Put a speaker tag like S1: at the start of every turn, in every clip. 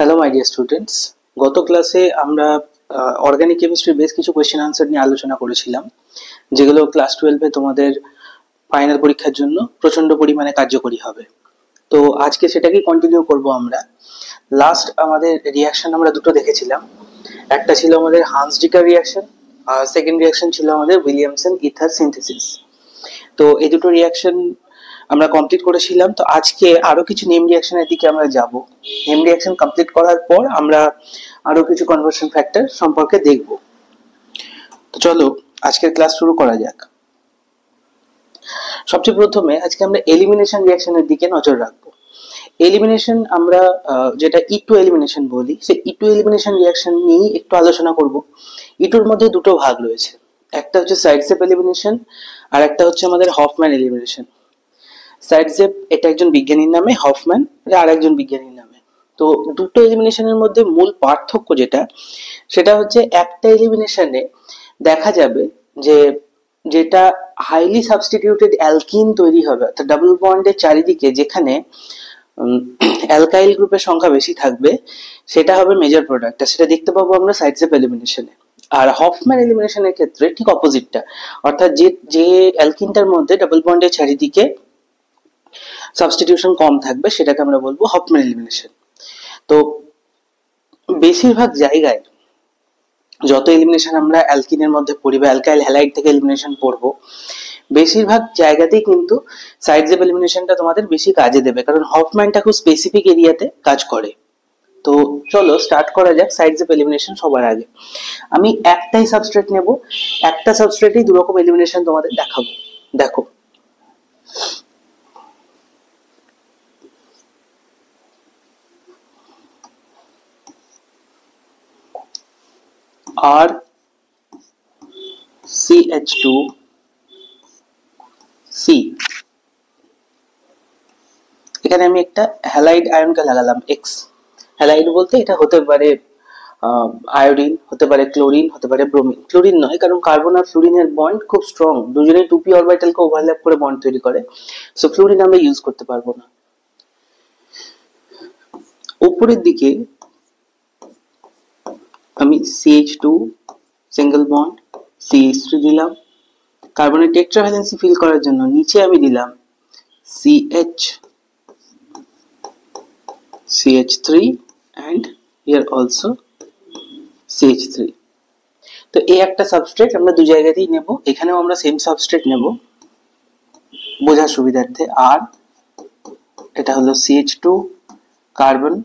S1: Hello my dear students, গত ক্লাসে আমরা অর্গানিক কেমিস্ট্রির বেশ কিছু কোয়েশ্চেন আনসার নিয়ে আলোচনা করেছিলাম, যেগুলো ক্লাস 12-এ তোমাদের ফাইনাল পরীক্ষার জন্য প্রচন্ড পরিমাণে কার্যকরী হবে। তো আজকে সেটাকেই কন্টিনিউ করব আমরা। লাস্ট আমাদের রিয়াকশন আমরা দুটো দেখেছিলাম, একটা ছিল আমাদের হান্সডিকার রিয়াকশন আর সেকেন্ড রিয়াকশন ছিল আমাদের উইলিয়ামসন ইথার সিনথেসিস। তো এই দুটো রিয়াকশন আমরা কমপ্লিট করেছিলাম। তো আজকে আরো কিছু নেম রিয়াকশনের দিকে আমরা যাব। নেম রিয়াকশন কমপ্লিট করার পর আমরা আরো কিছু কনভার্সন ফ্যাক্টর সম্পর্কে দেখব। তো চলো আজকের ক্লাস শুরু করা যাক। সবচেয়ে প্রথমে আজকে আমরা এলিমিনেশন রিয়াকশনের দিকে নজর রাখবো। এলিমিনেশন আমরা যেটা ইটু এলিমিনেশন বলি, সেই ইটু এলিমিনেশন রিয়াকশন নিয়ে একটু আলোচনা করব। ইটুর মধ্যে দুটো ভাগ রয়েছে, একটা হচ্ছে সাইডস্টেপ এলিমিনেশন আর একটা হচ্ছে আমাদের হফম্যান এলিমিনেশন। সাইডস্টেপ এটা একজন বিজ্ঞানীর নামে, হফম্যান এটা আরেকজন বিজ্ঞানীর নামে। তো দুটো এলিমিনেশনের মধ্যে মূল পার্থক্য সেটা হচ্ছে একটা এলিমিনেশনে দেখা যাবে যে যেটা হাইলি সাবস্টিটিউটেড অ্যালকিন তৈরি হবে, অর্থাৎ ডাবল বন্ডের চারিদিকে যেখানে অ্যালকাইল গ্রুপের সংখ্যা বেশি থাকবে সেটা হবে মেজর প্রোডাক্ট, সেটা দেখতে পাবো আমরা সাইডস্টেপ এলিমিনেশনে। আর হফম্যান এলিমিনেশনের ক্ষেত্রে ঠিক অপোজিটটা, অর্থাৎ যে অ্যালকিনটার মধ্যে ডাবল বন্ডের চারিদিকে সাবস্টিটিউশন কম থাকবে সেটাকে আমরা বলবো হফম্যান এলিমিনেশন। তো বেশিরভাগ জায়গায় যত এলিমিনেশন আমরা অ্যালকিনের মধ্যে পড়ি বা অ্যালকাইল হ্যালাইড থেকে এলিমিনেশন পড়বো, বেশিরভাগ জায়গাতেই কিন্তু সাইডস্টেপ এলিমিনেশনটা তোমাদের বেশি কাজে দেবে, কারণ হফম্যানটা খুব স্পেসিফিক এরিয়াতে কাজ করে। তো চলো স্টার্ট করা যাক সাইডস্টেপ এলিমিনেশন। সবার আগে আমি একটাই সাবস্ট্রেট নেব, একটা সাবস্ট্রেটেই দু রকম এলিমিনেশন তোমাদের দেখাবো। দেখো আর CH2C, এখানে আমি একটা হ্যালাইড আয়নকে লাগালাম এক্স। হ্যালাইড বলতে এটা হতে পারে আয়োডিন, হতে পারে ক্লোরিন, হতে পারে ব্রোমিন। ক্লোরিন নয়, কারণ কার্বন আর ফ্লুরিনের বন্ড খুব স্ট্রং, দুজনেই 2p অরবিটালকে ওভারল্যাপ করে বন্ড তৈরি করে, সো ফ্লুরিন আমরা ইউজ করতে পারবো না। উপরের দিকে আমি CH2 সিঙ্গেল বন্ড CH3 দিলাম। কার্বনের টেট্রাভ্যালেন্সি ফিল করার জন্য নিচে আমি দিলাম CH3 and here also CH3। তো এই একটা সাবস্ট্রেট আমরা দু জায়গাতেই নেব, এখানেও আমরা সেম সাবস্ট্রেট নেব বোঝার সুবিধার্থে। আর এটা হলো CH2 কার্বন,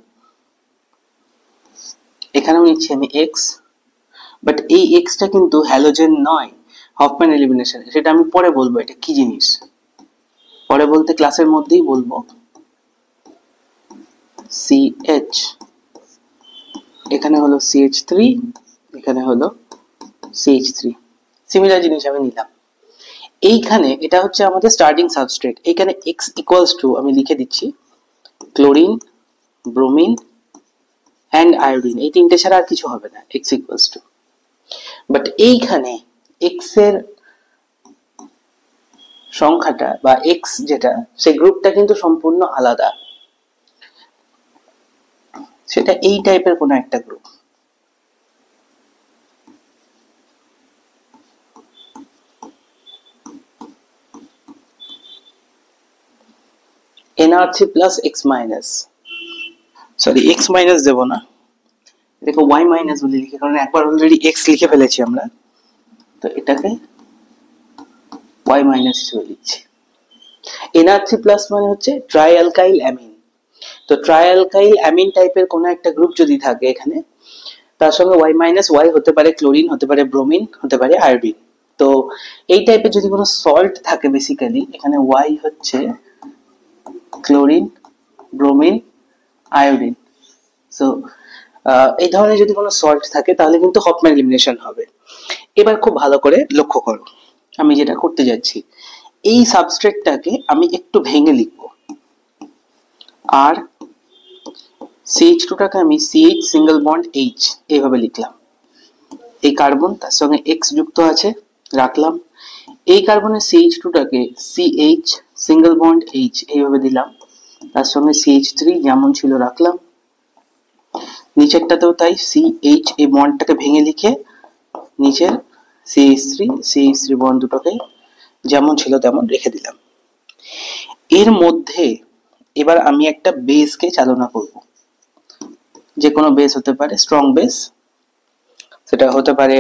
S1: এখানেও নিচ্ছি আমি X, বাট এই Xটা কিন্তু হ্যালোজেন নয় হফম্যান এলিমিনেশন, সেটা আমি পরে বলবো এটা কি জিনিস, পরে বলতে ক্লাসের মধ্যেই বলবো। CH, এখানে হলো CH3, এখানে হলো CH3, সিমিলার জিনিস আমি নিলাম। এইখানে এটা হচ্ছে আমাদের স্টার্টিং সাবস্ট্রেট, এখানে X ইকুয়ালস টু আমি লিখে দিচ্ছি ক্লোরিন, ব্রোমিন অ্যান্ড আয়োডিন, এই তিনটে ছাড়া আর কিছু হবে না, X ইকুয়ালস টু। বাট এইখানে X এর সংখ্যাটা বা X যেটা, সেই গ্রুপটা কিন্তু সম্পূর্ণ আলাদা, সেটা এই টাইপের কোনো একটা group. NR3 plus X minus, sorry X minus দেবো না, দেখো Y মাইনাস বলে লিখে, কারণ একবার অলরেডি X লিখে ফেলেছি আমরা, তো এটাকে Y মাইনাস হিসেবে লিখছি। NR3 প্লাস মানে হচ্ছে ট্রাই অ্যালকাইল অ্যামিন। তো ট্রাই অ্যালকাইল অ্যামিন টাইপের কোনো একটা গ্রুপ যদি থাকে এখানে, তার সঙ্গে Y মাইনাস, Y হতে পারে ক্লোরিন, হতে পারে ব্রোমিন, হতে পারে আয়োডিন। তো এই টাইপের যদি কোনো সল্ট থাকে, বেসিক্যালি এখানে Y হচ্ছে ক্লোরিন, ব্রোমিন, আয়োডিন। সো এই ধরনের যদি কোনো সল্ট থাকে তাহলে কিন্তু হফম্যান এলিমিনেশন হবে। এবার খুব ভালো করে লক্ষ্য করো, আমি যেটা করতে যাচ্ছি, এই সাবস্ট্রেটটাকে আমি একটু ভেঙে লিখব। আর CH2টাকে আমি CH সিঙ্গেল বন্ড H এইভাবে লিখলাম। এই কার্বন, তার সঙ্গে X যুক্ত আছে, রাখলাম। এই কার্বনের CH2টাকে CH সিঙ্গেল বন্ড H এইভাবে দিলাম, তার সঙ্গে CH3 যেমন ছিল রাখলাম। নিচেরটাতেও তাই, CH এই বন্ডটাকে ভেঙে লিখে নিচের CH3 বন্ড দুটোকে যেমন ছিল তেমন রেখে দিলাম। এর মধ্যে এবার আমি একটা বেসকে চালনা করব, যে কোনো বেস হতে পারে, স্ট্রং বেস, সেটা হতে পারে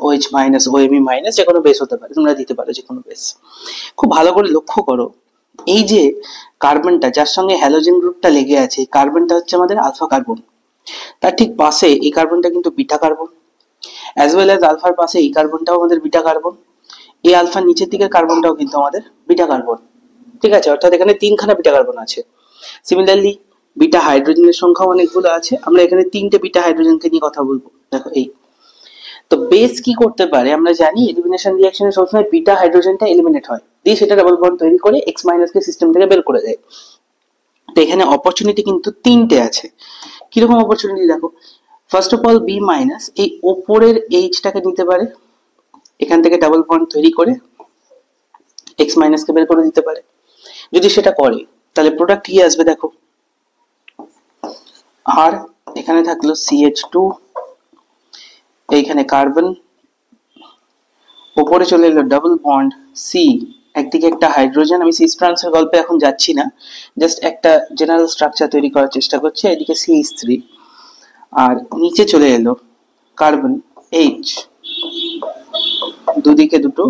S1: OH মাইনাস, OMe মাইনাস, যে কোনো বেস হতে পারে, তোমরা দিতে পারো যে কোনো বেস। খুব ভালো করে লক্ষ্য করো, এই যে কার্বনটা যার সঙ্গে হ্যালোজেন গ্রুপটা লেগে আছে, এই কার্বনটা হচ্ছে আমাদের আলফা কার্বন, তার ঠিক পাশে এই কার্বনটা কিন্তু beta carbon, as well as আলফার পাশে এই কার্বনটাও আমাদের বিটা কার্বন, এই আলফার নিচের দিকের কার্বনটাও কিন্তু আমাদের বিটা কার্বন। ঠিক আছে, অর্থাৎ এখানে তিনখানা বিটা কার্বন আছে। সিমিলারলি বিটা হাইড্রোজেনের সংখ্যা অনেকগুলো আছে, আমরা এখানে তিনটে বিটা হাইড্রোজেনকে নিয়ে কথা বলবো। দেখো এই তো বেস কি করতে পারে, আমরা জানি এলিমিনেশন রিঅ্যাকশনে সবসময় বিটা হাইড্রোজেনটা এলিমিনেট হয়, দিয়ে সেটা ডাবল বন্ড তৈরি করে এক্স মাইনাস কে সিস্টেম থেকে বের করে দেয়। তো এখানে অপরচুনিটি কিন্তু তিনটে আছে। কিরকম অপরচুনিটি দেখো, first of all B minus এই ওপরের এইচটাকে নিতে পারে, এখান থেকে ডাবল বন্ড তৈরি করে এক্স মাইনাস কে বের করে দিতে পারে। যদি সেটা করে তাহলে প্রোডাক্ট কি আসবে দেখো, আর এখানে থাকলো CH2, এইখানে কার্বন, উপরে চলে এলো ডাবল বন্ড সি, একদিকে একটা হাইড্রোজেন, আমি সিস ট্রান্সের গল্পে এখন যাচ্ছি না, জাস্ট একটা জেনারেল স্ট্রাকচার তৈরি করার চেষ্টা করছি। এদিকে CH3, আর নিচে চলে এলো কার্বন H, দুদিকে দুটো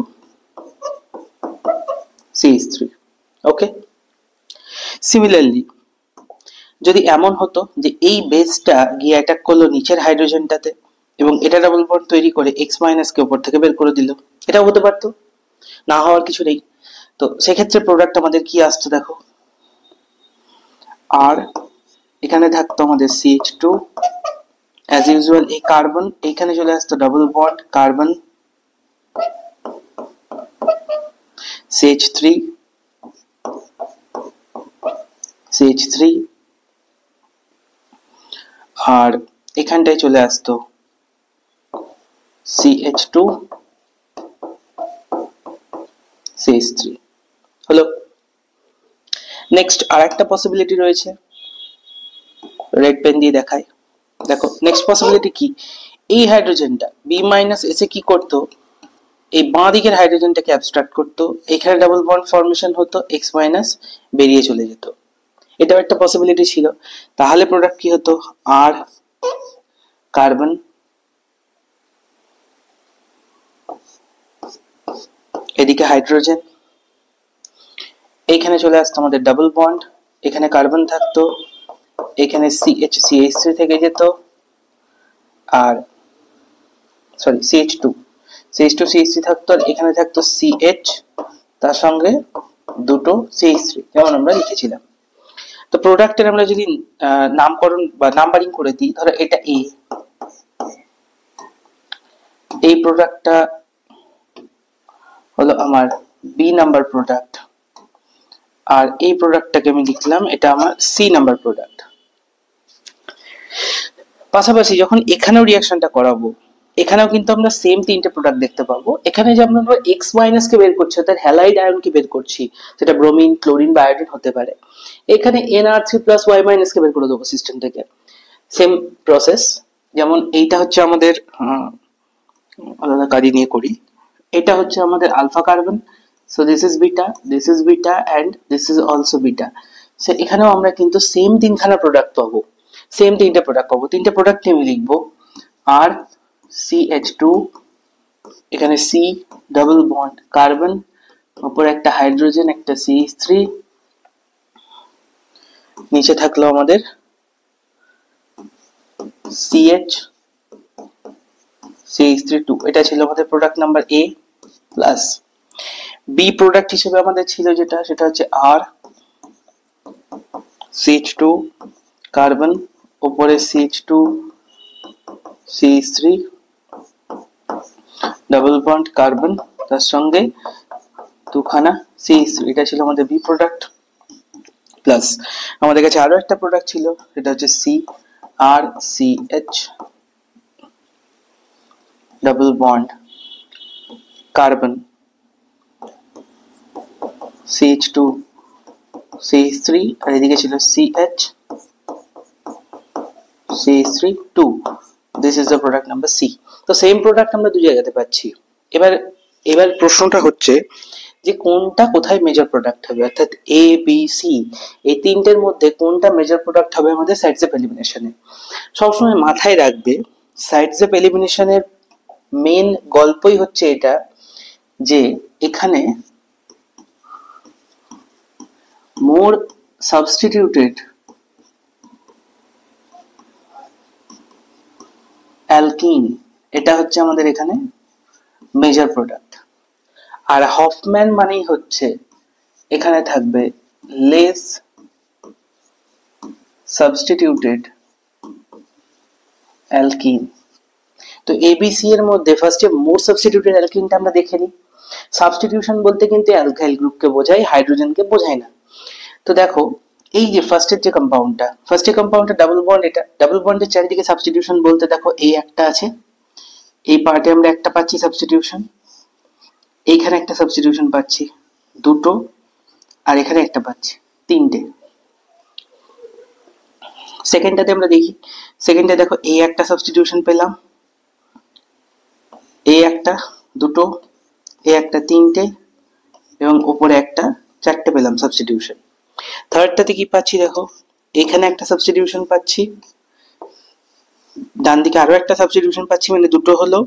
S1: CH3। ওকে, সিমিলারলি যদি এমন হতো যে এই বেসটা গিয়ে অ্যাটাক করলো নিচের হাইড্রোজেনটাতে এবং এটা ডাবল বন্ড তৈরি করে এক্স মাইনাস কে উপর থেকে বের করে দিল, এটাও হতে পারতো, না হওয়ার কিছু নেই। তো সেক্ষেত্রে প্রোডাক্ট আমাদের কি আসতো দেখো, আর এখানে থাকতো আমাদের CH2, অ্যাজ ইউজুয়াল এই কার্বন এইখানে চলে আসতো ডাবল বন্ড কার্বন CH3, আর এখানটায় চলে আসতো CH2, CH3 হলো। নেক্সট আর একটা পসিবিলিটি রয়েছে, রেড পেন দিয়ে দেখায়। দেখো নেক্সট পসিবিলিটি কি, এই হাইড্রোজেনটা বি মাইনাস এসে কি করতো, এই বাঁ দিকের হাইড্রোজেনটাকে অ্যাবস্ট্রাক্ট করতো, এখানে ডাবল বন্ড ফর্মেশন হতো, এক্স মাইনাস বেরিয়ে চলে যেত, এটাও একটা পসিবিলিটি ছিল। তাহলে প্রোডাক্ট কি হতো, আর কার্বন, এদিকে হাইড্রোজেন, এইখানে চলে আসতো আমাদের ডাবল বন্ড, এখানে কার্বন থাকতো, এখানে CH3 থেকে যেত, আর সরি CH2 থাকতো, আর এখানে থাকতো CH, তার সঙ্গে দুটো CH3 যেমন আমরা লিখেছিলাম। তো প্রোডাক্টের আমরা যদি নামকরণ বা নাম্বারিং করে দিই, ধরো এটা A, এই প্রোডাক্টটা হলো আমার B নাম্বার প্রোডাক্ট, আর এই প্রোডাক্টটাকে আমি লিখলাম এটা আমার C নাম্বার প্রোডাক্ট। পাশাপাশি যখন এখানেও রিঅ্যাকশনটা করাবো, এখানেও কিন্তু আমরা সেম তিনটে প্রোডাক্ট দেখতে পাবো। এখানে যে আমরা এক্স মাইনাস কে বের করছি, অর্থাৎ হ্যালাইড আয়ন কে বের করছি, সেটা ব্রোমিন, ক্লোরিন বা আয়োডিন হতে পারে, এখানে NR3+Y মাইনাস কে বের করে দেবো সিস্টেম থেকে। সেম প্রসেস, যেমন এইটা হচ্ছে আমাদের আলাদা কাজে নিয়ে করি, এটা হচ্ছে আমাদের alpha carbon, so this is beta and this is also beta. So এখানেও আমরা কিন্তু সেম তিনখানা প্রোডাক্ট পাবো, সেম তিনটে প্রোডাক্ট পাবো। তিনটে প্রোডাক্ট আমি লিখবো, আর CH2, এখানে C ডাবল বন্ড কার্বন, উপরে একটা হাইড্রোজেন, একটা CH3, নিচে থাকলো আমাদের CH3 এটা ছিল আমাদের product number A plus B product হিসেবে আমাদের ছিল যেটা, সেটা হচ্ছে R CH2 কার্বন, উপরে CH2 CH3 double bond carbon, তার সঙ্গে দুখানা CH3, এটা ছিল আমাদের বি প্রোডাক্ট। প্লাস আমাদের কাছে আরো একটা প্রোডাক্ট ছিল, সেটা হচ্ছে CrCH double bond carbon CH2 CH3, আর এদিকে ছিল CH CH3 2, this is the product number C. তো সেম প্রোডাক্ট আমরা দু জায়গাতে পাচ্ছি। এবার প্রশ্নটা হচ্ছে যে কোনটা কোথায় মেজর প্রোডাক্ট হবে, অর্থাৎ এ বি সি এই তিনটের মধ্যে কোনটা মেজর প্রোডাক্ট হবে আমাদের সাইড স্টেপ এলিমিনেশনে। সবসময় মাথায় রাখবে সাইড স্টেপ এলিমিনেশনের মেন গল্পই হচ্ছে এটা যে এখানে মোর সাবস্টিটিউটেড অ্যালকিন, এটা হচ্ছে আমাদের এখানে মেজর প্রোডাক্ট। আর হফম্যান মানেই হচ্ছে এখানে থাকবে লেস সাবস্টিটিউটেড অ্যালকিন। তো এবিসি এর মধ্যে ফার্স্টে মোর সাবস্টিটিউটেড অ্যালকিনটা আমরা দেখে নিই। সাবস্টিটিউশন বলতে কিন্তু অ্যালকাইল গ্রুপকে বোঝায়, হাইড্রোজেনকে বোঝায় না। তো দেখো এই যে ফার্স্টের যে কম্পাউন্ডটা, ফার্স্টের কম্পাউন্ডটা ডাবল বন্ড, এটা ডাবল বন্ডের চারিদিকে সাবস্টিটিউশন বলতে দেখো এই একটা আছে, এই পার্টে আমরা একটা পাচ্ছি সাবস্টিটিউশন, এইখানে একটা সাবস্টিটিউশন পাচ্ছি দুটো, আর এখানে একটা পাচ্ছি তিনটে। সেকেন্ডটাতে আমরা দেখি, সেকেন্ডে দেখো এই একটা সাবস্টিটিউশন পেলাম, এই একটা দুটো, এই একটা তিনটে, এবং উপরে একটা চারটে পেলাম সাবস্টিটিউশন। থার্ডটাতে কি পাচ্ছি দেখো, এখানে একটা সাবস্টিটিউশন পাচ্ছি, ডান দিকে আরো একটা সাবস্টিটিউশন পাচ্ছি, মানে দুটো হলো,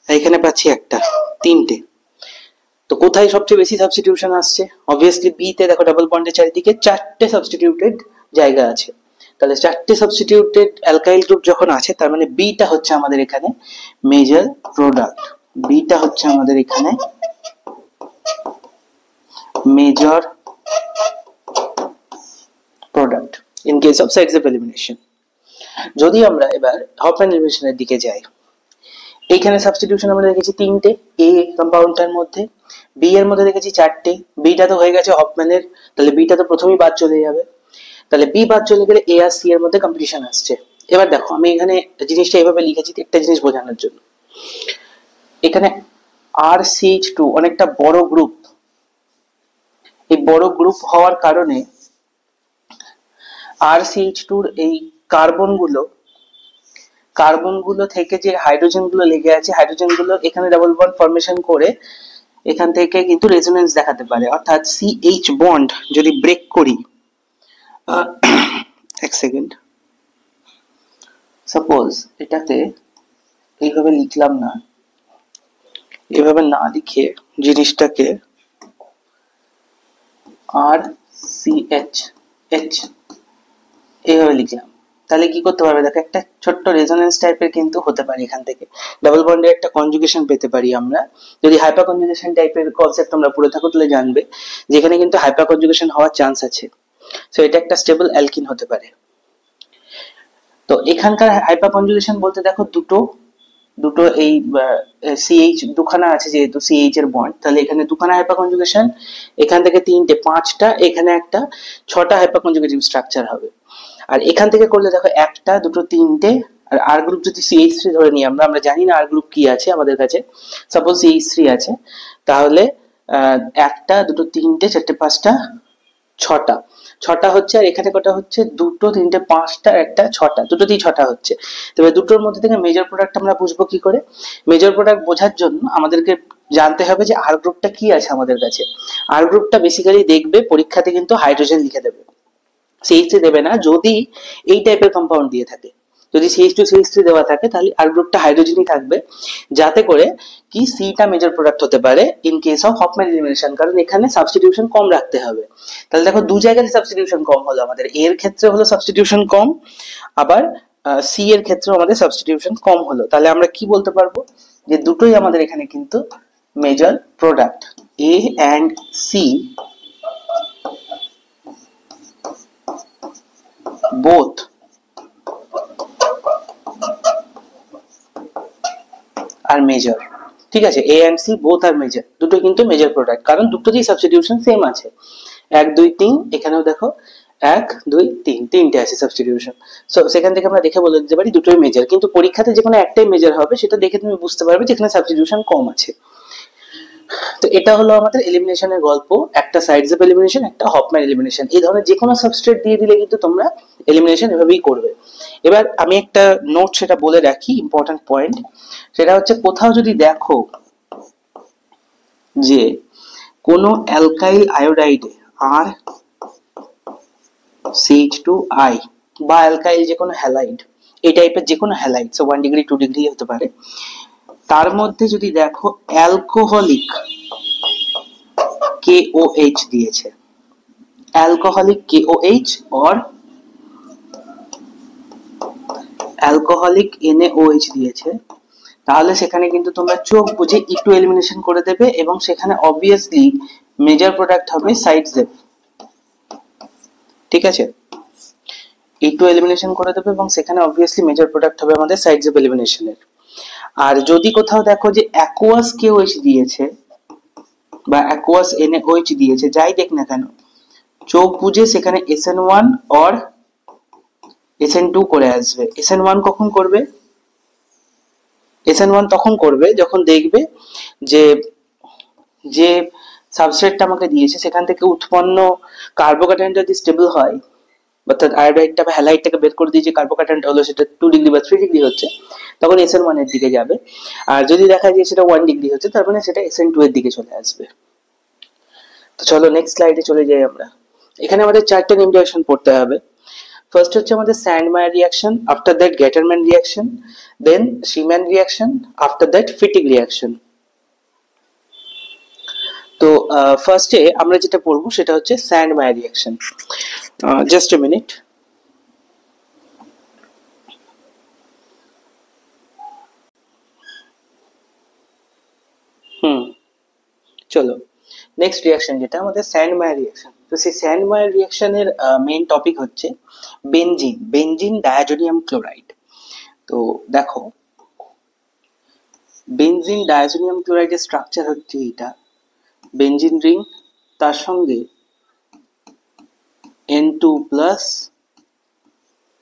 S1: আর এখানে পাচ্ছি একটা, তিনটে। তো কোথায় সবচেয়ে বেশি সাবস্টিটিউশন আসছে? অবভিয়াসলি বি তে দেখো ডাবল বন্ডের চারিদিকে চারটে সাবস্টিটিউটেড জায়গা আছে, তাহলে চারটে সাবস্টিটিউটেড অ্যালকাইল গ্রুপ যখন আছে তার মানে বিটা হচ্ছে আমাদের এখানে মেজর প্রোডাক্ট, বিটা হচ্ছে আমাদের এখানে major product in case of side step elimination. যদি আমরা এবার হফম্যান এলিমিনেশনের দিকে যাই, এইখানে সাবস্টিটিউশন আমরা দেখেছি তিনটে এ কম্পাউন্ডটার মধ্যে, বি এর মধ্যে দেখেছি চারটে, বিটা তো হয়ে গেছে হফম্যানের, তাহলে বিটা তো প্রথমেই বাদ চলে যাবে, তাহলে বি বাদ চলে গেলে এ আর সি এর মধ্যে কম্পিটিশন আসছে। এবার দেখো আমি এখানে জিনিসটা এইভাবে লিখেছি একটা জিনিস বোঝানোর জন্য, এখানে আর সিএইচ টু অনেকটা বড় গ্রুপ, এই বড় গ্রুপ হওয়ার কারণে আর সিএইচ টুর এই কার্বনগুলো থেকে যে হাইড্রোজেনগুলো লেগে আছে, হাইড্রোজেনগুলো এখানে ডাবল বন্ড ফরমেশন করে এখান থেকে কিন্তু রেজোনেন্স দেখাতে পারে, অর্থাৎ সিএইচ বন্ড যদি ব্রেক করি, এক সেকেন্ড, সাপোজ এটাকে এইভাবে লিখলাম না, এভাবে না লিখে জিনিসটাকে আর সিএইচ এইচ এইভাবে লিখলাম, তাহলে কি করতে পারবে দেখো একটা ছোট্ট রেজোনেন্স টাইপের কিন্তু হতে পারে, এখান থেকে ডাবল বন্ডের একটা কনজুগেশন পেতে পারি আমরা। যদি হাইপার কনজুগেশন টাইপের কনসেপ্ট আমরা পড়ে থাকো তাহলে জানবে যেখানে কিন্তু হাইপার কনজুগেশন হওয়ার চান্স আছে, সো এটা একটা স্টেবল অ্যালকিন হতে পারে। তো এখানকার হাইপার কনজুগেশন বলতে দেখো দুটো এই সিএইচ দুখানা আছে, যেহেতু সিএইচ এর বন্ড, তাহলে এখানে দুখানা হাইপার কনজুগেশন, এখান থেকে তিনটে পাঁচটা, এখানে একটা ছটা হাইপার কনজুগেটিভ স্ট্রাকচার হবে। আর এখান থেকে করলে দেখো একটা দুটো তিনটে, আর আর গ্রুপ যদি CH3 ধরে নিই আমরা জানি না আর গ্রুপ কি আছে আমাদের কাছে, সাপোজ CH3 আছে, তাহলে একটা দুটো তিনটে চারটে পাঁচটা ছটা হচ্ছে, আর এখানে কটা হচ্ছে দুটো তিনটে পাঁচটা একটা ছটা, দুটো দিয়ে ছটা হচ্ছে। তবে দুটোর মধ্যে থেকে মেজর প্রোডাক্ট আমরা বুঝবো কি করে? মেজর প্রোডাক্ট বোঝার জন্য আমাদেরকে জানতে হবে যে আর গ্রুপটা কি আছে আমাদের কাছে। আর গ্রুপটা বেসিক্যালি দেখবে পরীক্ষাতে কিন্তু হাইড্রোজেন লিখে দেবে, CH3 দেবে না যদি এই টাইপের কম্পাউন্ড দিয়ে থাকে। যদি CH2 CH3 দেওয়া থাকে তাহলে আর গ্রুপটা হাইড্রোজেনই থাকবে, যাতে করে কি সিটা মেজর প্রোডাক্ট হতে পারে in case of Hofmann elimination, কারণ এখানে সাবস্টিটিউশন কম রাখতে হবে। তাহলে দেখো দু জায়গায় সাবস্টিটিউশন কম হলো আমাদের, এর ক্ষেত্রে হলো সাবস্টিটিউশন কম, আবার সি এর ক্ষেত্রেও আমাদের সাবস্টিটিউশন কম হলো। তাহলে আমরা কি বলতে পারবো যে দুটোই আমাদের এখানে কিন্তু major product, A and C both are major, ঠিক আছে, A and C both are major, দুটো কিন্তু মেজর প্রোডাক্ট, কারণ দুটোতেই সাবস্টিটিউশন সেম আছে, 1 2 3, এখানেও দেখো 1 2 3 তিনটে আছে সাবস্টিটিউশন। সো সেখান থেকে আমরা দেখে বলে দিতে পারি দুটোই মেজর, কিন্তু পরীক্ষাতে যে কোনো একটাই মেজর হবে সেটা দেখে তুমি বুঝতে পারবে যেখানে সাবস্টিটিউশন কম আছে। তো এটা হলো আমাদের এলিমিনেশনের গল্প, একটা সাইডজেপ এলিমিনেশন, একটা হফম্যান এলিমিনেশন। এই ধরনের যে কোনো সাবস্ট্রেট দিয়ে দিলে কিন্তু তোমরা এলিমিনেশন এভাবেই করবে। এবার আমি একটা নোট সেটা বলে রাখি, ইম্পর্টেন্ট পয়েন্ট, সেটা হচ্ছে কোথাও যদি দেখো যে কোনো অ্যালকাইল আয়োডাইডে আর CH2I বা অ্যালকাইল যে কোনো হ্যালাইড, এই টাইপের যে কোনো হ্যালাইড, সো 1 ডিগ্রি 2 ডিগ্রি হতে পারে, তার মধ্যে যদি দেখো অ্যালকোহলিক KOH দিয়েছে, alcoholic KOH or alcoholic NaOH দিয়েছে, তাহলে সেখানে কিন্তু তোমরা চোখ বুঝে E2 এলিমিনেশন করে দেবে এবং সেখানে অবভিয়াসলি মেজর প্রোডাক্ট হবে সাইডজেপ। ঠিক আছে, E2 এলিমিনেশন করে দেবে এবং সেখানে অবভিয়াসলি মেজর প্রোডাক্ট হবে আমাদের সাইডজেপ এলিমিনেশনের। আর যদি কোথাও দেখো যে অ্যাকোয়াস KOH দিয়েছে বা অ্যাকোয়াস NaOH দিয়েছে, যাই দেখ না কেন, চোখ বুঝে সেখানে SN1 or SN2 করে আসবে। SN1 কখন করবে? SN1 তখন করবে যখন দেখবে যে যে সাবস্ট্রেটটা আমাকে দিয়েছে সেখান থেকে উৎপন্ন কার্বোক্যাটায়ন যদি স্টেবল হয়, অর্থাৎ আয়োডাইডটা বা হ্যালাইডটাকে বের করে দিয়ে যে কার্বোক্যাটায়নটা হলো সেটা 2 ডিগ্রি বা 3 ডিগ্রি হচ্ছে, তখন SN1 এর দিকে যাবে। আর যদি দেখা যায় সেটা 1 ডিগ্রি হচ্ছে, তার মানে সেটা SN2 এর দিকে চলে আসবে। তো চলো নেক্সট স্লাইডে চলে যাই আমরা। এখানে আমাদের চারটে নেম রিঅ্যাকশন পড়তে হবে। ফার্স্ট হচ্ছে আমাদের Sandmeyer reaction, after that Gattermann reaction, then Schiemann reaction, after that Fittig reaction. তো ফার্স্টে আমরা যেটা পড়বো সেটা হচ্ছে Sandmeyer reaction. Just a minute. চলো নেক্সট রিঅ্যাকশন যেটা আমাদের স্যান্ডমায়ার রিঅ্যাকশন। তো সেই স্যান্ডমায়ার রিঅ্যাকশনের মেইন টপিক হচ্ছে বেনজিন, বেনজিন ডায়াজোনিয়াম ক্লোরাইড। তো দেখো বেনজিন ডায়াজোনিয়াম ক্লোরাইডের স্ট্রাকচার হচ্ছে এইটা, বেনজিন রিং, তার সঙ্গে N2 plus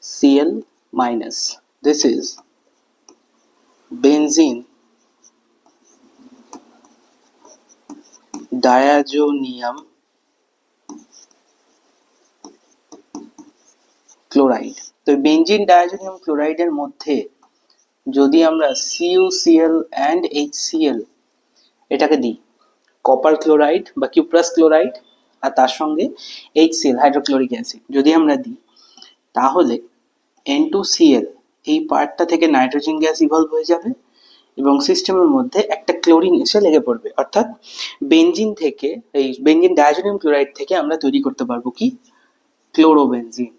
S1: Cl minus. This is benzene diazonium chloride. তো বেনজিন ডায়াজোনিয়াম ক্লোরাইডের মধ্যে যদি আমরা CuCl and HCl এটাকে দিই, কপার ক্লোরাইড বা কিউপ্রাস ক্লোরাইড, আর তার সঙ্গে HCl হাইড্রোক্লোরিক অ্যাসিড যদি আমরা দিই, তাহলে N2Cl এই পার্টটা থেকে নাইট্রোজেন গ্যাস ইভলভ হয়ে যাবে এবং সিস্টেমের মধ্যে একটা ক্লোরিন এসে লেগে পড়বে। অর্থাৎ বেনজিন থেকে, এই বেনজিন ডায়াজোনিয়াম ক্লোরাইড থেকে আমরা তৈরি করতে পারবো কি? ক্লোরোবেনজিন।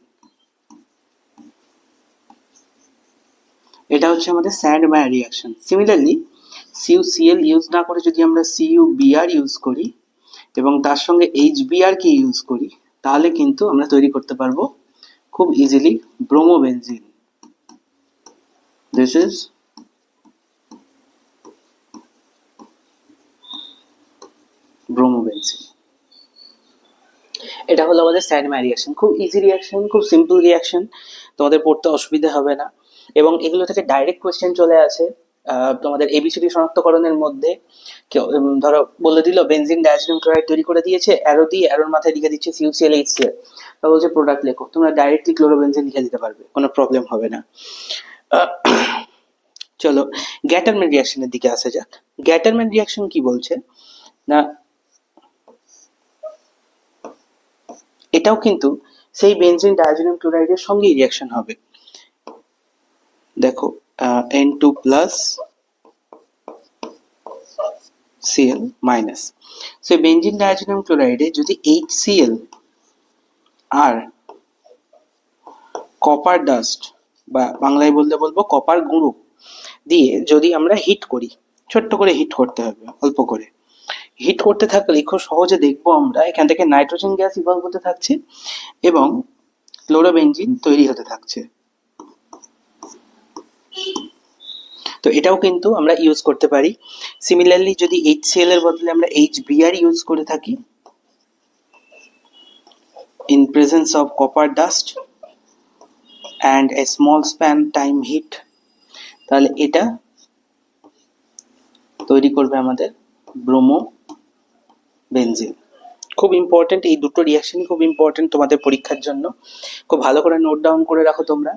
S1: এটা হচ্ছে আমাদের Sandmeyer reaction. Similarly CuCl use না করে যদি আমরা CuBr ইউজ করি এবং তার সঙ্গে HBr কে ইউজ করি, তাহলে কিন্তু আমরা তৈরি করতে পারবো খুব easily bromobenzene. This is bromobenzene. এটা হলো আমাদের স্যান্ডমায়ার রিঅ্যাকশন। খুব ইজি রিঅ্যাকশন, খুব সিম্পল রিঅ্যাকশন, তোমাদের পড়তে অসুবিধা হবে না। এবং এগুলো থেকে ডাইরেক্ট কোয়েশ্চেন চলে আসে তোমাদের ABCD শনাক্তকরণের মধ্যে। ধরো বলে দিল বেনজিন ডায়াজোনিয়াম ক্লোরাইড তৈরি করে দিয়েছে, অ্যারো দিয়ে, অ্যারোর মাথায় লিখে দিচ্ছে CuCl HCl, তা বলছে প্রোডাক্ট লেখো, তোমরা ডাইরেক্টলি ক্লোরোবেনজিন লিখে দিতে পারবে, কোনো প্রবলেম হবে না। চলো গ্যাটারম্যান রিঅ্যাকশনের দিকে আসা যাক। গ্যাটারম্যান রিঅ্যাকশন কি বলছে না, এটাও কিন্তু সেই বেনজিন ডায়াজোনিয়াম ক্লোরাইডের সঙ্গেই রিঅ্যাকশন হবে। দেখো N2 plus Cl minus, so benzene diazonium ক্লোরাইডে যদি HCl আর কপার ডাস্ট বা বাংলায় বলতে বলবো কপার গুঁড়ো দিয়ে যদি আমরা হিট করি, ছোট্ট করে হিট করতে হবে, অল্প করে হিট করতে থাকলে খুব সহজে দেখবো আমরা এখান থেকে নাইট্রোজেন গ্যাস ইভলভ হতে থাকছে এবং ক্লোরোবেনজিন তৈরি হতে থাকছে। তো এটাও কিন্তু আমরা ইউজ করতে পারি। সিমিলারলি যদি HCl এর বদলে আমরা HBr ইউজ করে থাকি in presence of copper dust and a small span time heat, তাহলে এটা তৈরি করবে আমাদের ব্রোমো বেনজিন। খুব ইম্পর্টেন্ট, এই দুটো রিয়াকশনই খুব ইম্পর্টেন্ট তোমাদের পরীক্ষার জন্য। খুব ভালো করে নোট ডাউন করে রাখো তোমরা,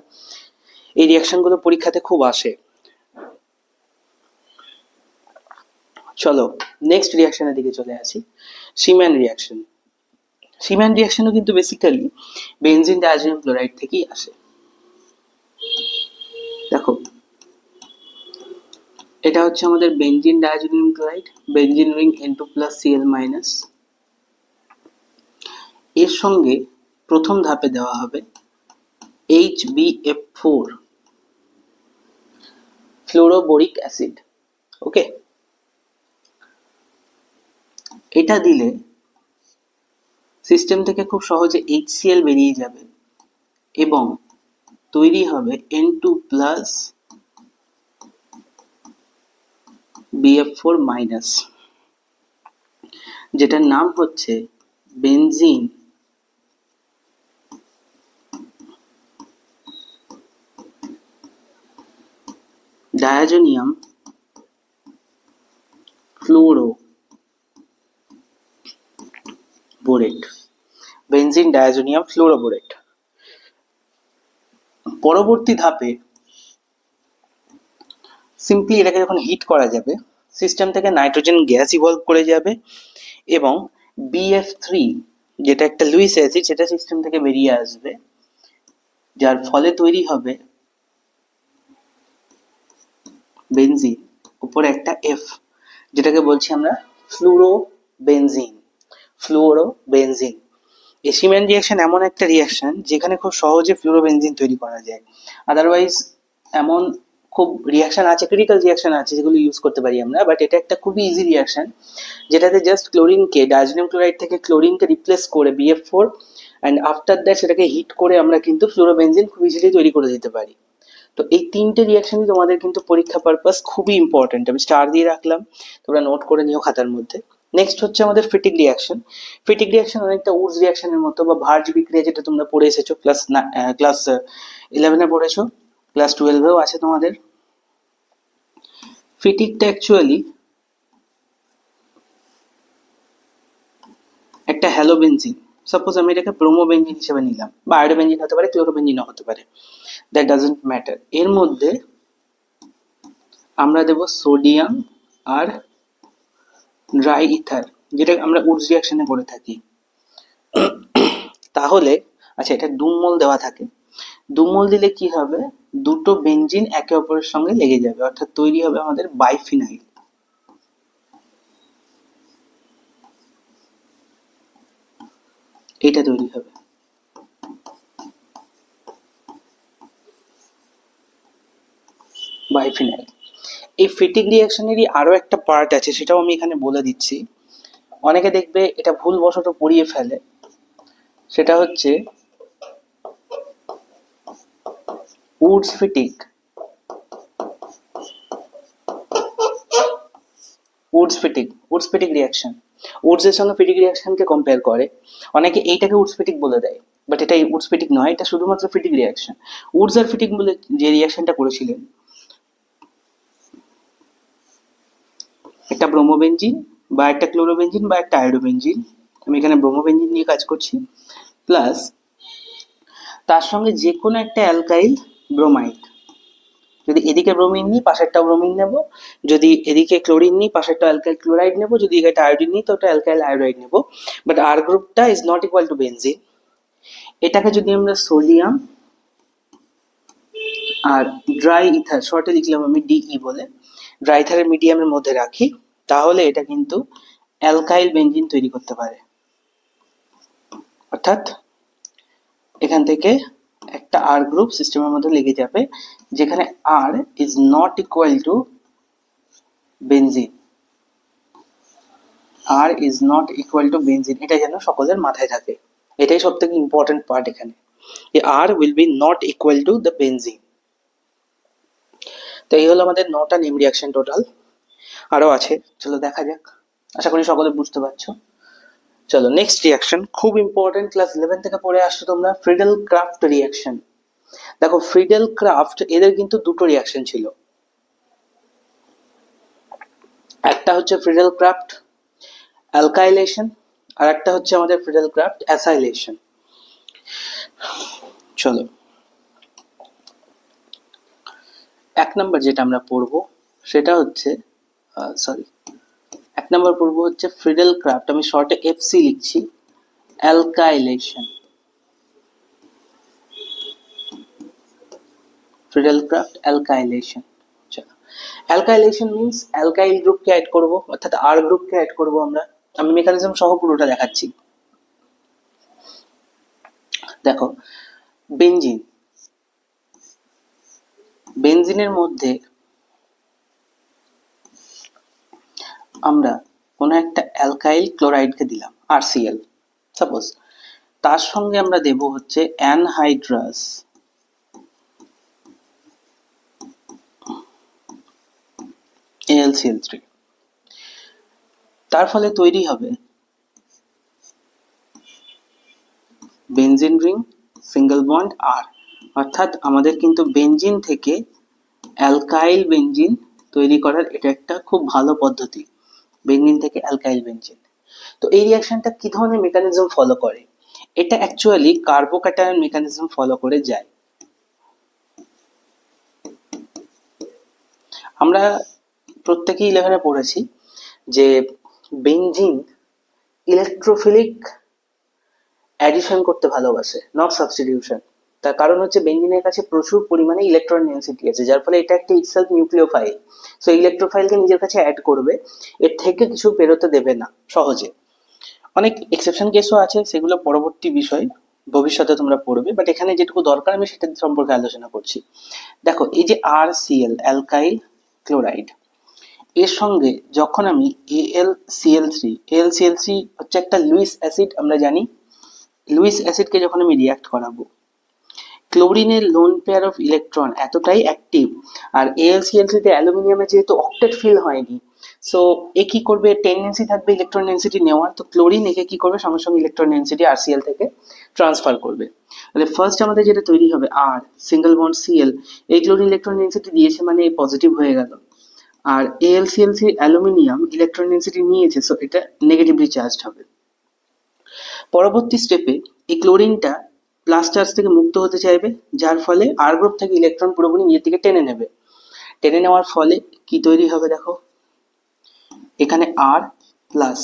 S1: এই রিয়াকশনগুলো পরীক্ষাতে খুব আসে। চলো নেক্সট রিয়াকশনের দিকে চলে আসি, সিম্যান রিয়াকশন। সিম্যান রিয়াকশনও কিন্তু বেসিক্যালি বেনজিন ডায়াজোনিয়াম ক্লোরাইড থেকেই আসে। দেখো এটা হচ্ছে আমাদের benzene diazonium chloride, benzene ring N2+Cl-, এর সঙ্গে প্রথম ধাপে দেওয়া হবে HbF4 ফ্লোরোবোরিক অ্যাসিড। ওকে, এটা দিলে সিস্টেম থেকে খুব সহজে HCl বেরিয়ে যাবে এবং তৈরি হবে N2+BF4-, যেটার নাম হচ্ছে বেনজিন ডায়াজোনিয়াম ফ্লোরোবোরেট, বেনজিন ডায়াজোনিয়াম ফ্লোরোবোরেট। পরবর্তী ধাপে সিম্পলি এটাকে যখন হিট করা যাবে, সিস্টেম থেকে নাইট্রোজেন গ্যাস ইভলভ করে যাবে এবং BF3 যেটা একটা লুইস অ্যাসিড সেটা সিস্টেম থেকে বেরিয়ে আসবে, যার ফলে তৈরি হবে বেনজিন উপরে একটা F, যেটাকে বলছি আমরা ফ্লুরোবেনজিন। ফ্লুরোবেনজিন এই সিম্যান রিয়াকশন এমন একটা রিয়াকশন যেখানে খুব সহজে ফ্লুরোবেনজিন তৈরি করা যায়। আদারওয়াইজ এমন খুব রিয়াকশন আছে, ক্রিটিক্যাল রিয়াকশন আছে যেগুলো ইউজ করতে পারি আমরা, বাট এটা একটা খুবই ইজি রিয়াকশন যেটাতে জাস্ট ক্লোরিনকে, ডায়াজোনিয়াম ক্লোরাইড থেকে ক্লোরিনকে রিপ্লেস করে BF4 অ্যান্ড আফটার দ্যাট সেটাকে হিট করে আমরা কিন্তু ফ্লুরোবেনজিন খুব ইজিলি তৈরি করে দিতে পারি। তো এই তিনটে রিয়াকশনই তোমাদের কিন্তু পরীক্ষা পারপাস খুবই ইম্পর্টেন্ট, আমি স্টার দিয়ে রাখলাম, তোমরা নোট করে নিও খাতার মধ্যে। নেক্সট হচ্ছে আমাদের ফিটিক রিয়াকশন। ফিটিক রিয়াকশন অনেকটা উডস রিয়াকশনের মতো বা ভার্জ বিক্রিয়া, যেটা তোমরা পড়ে এসেছো ক্লাস 11-এ পড়েছো, ক্লাস 12-এও আছে তোমাদের। ফিটিকটা অ্যাকচুয়ালি একটা হ্যালোবেনজিন, সাপোজ আমি এটাকে ব্রোমোবেনজিন হিসেবে নিলাম, বা আয়োডোবেনজিন হতে পারে, ক্লোরোবেনজিনও হতে পারে, দ্যাট ডাজন্ট ম্যাটার। এর মধ্যে আমরা দেব সোডিয়াম আর ড্রাই ইথার, যেটা আমরা উডস রিয়াকশনে করে থাকি। তাহলে আচ্ছা, এটা 2 মোল দেওয়া থাকে, 2 মোল দিলে কি হবে, দুটো বেনজিন একে অপরের সঙ্গে লেগে যাবে, অর্থাৎ তৈরি হবে আমাদের বাইফিনাইল। এটা তৈরি হবে বাইফিনাইল। এই ফিটিক রিয়াকশনেরই আরো একটা পার্ট আছে, সেটাও আমি এখানে বলে দিচ্ছি। অনেকে দেখবে এটা ভুলবশত পড়িয়ে ফেলে, সেটা হচ্ছে উডস ফিটিক। উডস ফিটিক রিয়াকশন, উডস এর সঙ্গে ফিটিক রিয়াকশনকে কম্পেয়ার করে, অনেকে এইটাকে উডস ফিটিক বলে দেয়, বাট এটা উডস ফিটিক নয়, এটা শুধুমাত্র ফিটিক রিয়াকশন। উডস আর ফিটিক বলে যে রিয়াকশনটা করেছিলেন, একটা ব্রোমোবেনজিন বা একটা ক্লোরোবেনজিন বা একটা আয়োডোবেনজিন, আমি এখানে ব্রোমোবেনজিন নিয়ে কাজ করছি, প্লাস তার সঙ্গে যে কোনো একটা অ্যালকাইল ব্রোমাইড। যদি এদিকে ব্রোমিন নিই পাশেরটা ব্রোমিন নেব, যদি এদিকে ক্লোরিন নিই পাশেরটা অ্যালকাইল ক্লোরাইড নেব, যদি এটা আয়োডিন নিই তো ওটা অ্যালকাইল আয়োডাইড নেব, বাট আর গ্রুপটা is not equal to benzene. এটাকে যদি আমরা সোডিয়াম আর ড্রাই ইথার, শর্টে লিখলাম আমি ডিই বলে, ড্রাই ইথারের মিডিয়ামের মধ্যে রাখি, তাহলে এটা কিন্তু অ্যালকাইল বেনজিন তৈরি করতে পারে। অর্থাৎ এখান থেকে একটা আর গ্রুপ সিস্টেমের মধ্যে লেগে যাবে, যেখানে R is not equal to benzene. R is not equal to benzene, এটা যেন সকলের মাথায় থাকে, এটাই সব থেকে ইম্পর্টেন্ট পার্ট এখানে, R will be not equal to the benzene. তো এই হলো আমাদের 9টা নেম রিয়াকশন টোটাল, আরো আছে, চলো দেখা যাক, আশা করি সকলে বুঝতে পারছো। চলো নেক্সট রিয়াকশন, খুব ইম্পর্টেন্ট, ক্লাস 11 থেকে পড়ে আসছো তোমরা, ফ্রিডেল ক্রাফট রিয়াকশন। দেখো ফ্রিডেল ক্রাফট এদের কিন্তু দুটো রিয়াকশন ছিল, একটা হচ্ছে ফ্রিডেল ক্রাফট অ্যালকাইলেশন, আর একটা হচ্ছে আমাদের ফ্রিডেল ক্রাফট অ্যাসাইলেশন। চলো, এক নম্বর যেটা আমরা পড়বো সেটা হচ্ছে এক নম্বর পড়বো হচ্ছে ফ্রিডেল ক্রাফট, আমি শর্টে এফসি লিখছি, alkylation. Friedel craft alkylation. Alkylation means alkyl গ্রুপকে অ্যাড করব, অর্থাৎ আর গ্রুপকে অ্যাড করব আমরা। আমি মেকানিজম সহ পুরোটা দেখাচ্ছি। দেখো, বেনজিন, বেনজিনের মধ্যে আমরা কোনো একটা অ্যালকাইল ক্লোরাইডকে দিলাম আরসিএল সাপোজ, তার সঙ্গে আমরা দেব হচ্ছে অ্যানহাইড্রাস AlCl3, তার ফলে তৈরি হবে বেনজিন রিং সিঙ্গেল বন্ড আর, অর্থাৎ আমাদের কিন্তু বেনজিন থেকে অ্যালকাইল বেনজিন তৈরি করার এটা একটা খুব ভালো পদ্ধতি, বেনজিন থেকে অ্যালকাইল বেনজিন। তো এই রিঅ্যাকশনটা কি ধরনের মেকানিজম ফলো করে? এটা অ্যাকচুয়ালি কার্বোক্যাটায়ন মেকানিজম ফলো করে যায়। আমরা প্রত্যেকেই 11-এ পড়েছি যে বেনজিন ইলেকট্রোফিলিক অ্যাডিশন করতে ভালোবাসে, নট সাবস্টিটিউশন। তার কারণ হচ্ছে বেনজিনের কাছে প্রচুর পরিমাণে ইলেকট্রন ডেন্সিটি আছে, যার ফলে এটা একটা ইটসেলফ নিউক্লিওফাইল। সো ইলেকট্রোফাইলকে নিজের কাছে অ্যাড করবে, এর থেকে কিছু বেরোতে দেবে না সহজে। অনেক এক্সেপশন কেসও আছে, সেগুলো পরবর্তী বিষয়, ভবিষ্যতে তোমরা পড়বে, বাট এখানে যেটুকু দরকার আমি সেটা সম্পর্কে আলোচনা করছি। দেখো, এই যে আরসিএল অ্যালকাইল ক্লোরাইড, এর সঙ্গে যখন আমি AlCl3 হচ্ছে একটা লুইস অ্যাসিড, আমরা জানি লুইস অ্যাসিডকে যখন আমি রিয়াক্ট করাবো, ক্লোরিনের লোন পেয়ার অফ ইলেকট্রন এতটাই অ্যাক্টিভ, আর AlCl3 তে অ্যালুমিনিয়ামে যেহেতু অক্টেট ফিল হয়নি, সো এ কি করবে, টেন্ডেন্সি থাকবে ইলেকট্রন ডেন্সিটি নেওয়ার, তো ক্লোরিন একে কি করবে, সঙ্গে সঙ্গে ইলেকট্রন ডেন্সিটি আরসিএল থেকে ট্রান্সফার করবে। তাহলে ফার্স্ট আমাদের যেটা তৈরি হবে আর সিঙ্গেল বন্ড সিএল, এই ক্লোরিন ইলেকট্রন ডেন্সিটি দিয়েছে মানে পজিটিভ হয়ে গেল, আর AlCl3 অ্যালুমিনিয়াম ইলেকট্রন ডেন্সিটি নিয়েছে, সো এটা নেগেটিভলি চার্জড হবে। পরবর্তী স্টেপে এই ক্লোরিনটা প্লাস চার্জ থেকে মুক্ত হতে চাইবে, যার ফলে আর গ্রুপ থেকে ইলেকট্রন পুরোপুরি নিজের দিকে টেনে নেবে। টেনে নেওয়ার ফলে কি তৈরি হবে, দেখো এখানে আর প্লাস,